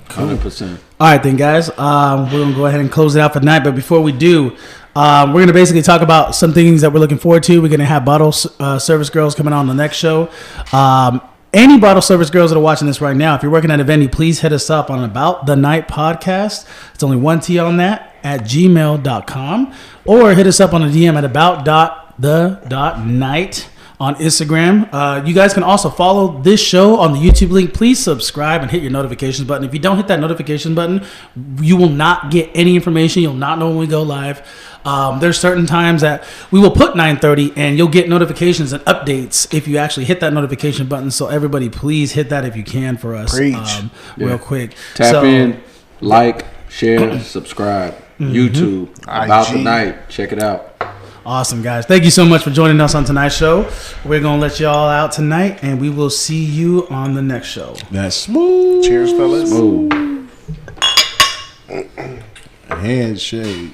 100%. All right, then, guys. We're going to go ahead and close it out for tonight. But before we do, we're going to basically talk about some things that we're looking forward to. We're going to have bottle service girls coming on the next show. Any bottle service girls that are watching this right now, if you're working at a venue, please hit us up on About the Night podcast. It's only one T on that at gmail.com. Or hit us up on a DM at about.the.night on Instagram. You guys can also follow this show on the YouTube link. Please subscribe and hit your notifications button. If you don't hit that notification button, you will not get any information. You'll not know when we go live. There's certain times that we will put 9:30 and you'll get notifications and updates if you actually hit that notification button. So everybody, please hit that if you can for us. Real quick. Tap in, like, share, subscribe. YouTube, About the Night. Check it out. Awesome, guys. Thank you so much for joining us on tonight's show. We're going to let you all out tonight, and we will see you on the next show. That's smooth. Cheers, fellas. Smooth. Handshake.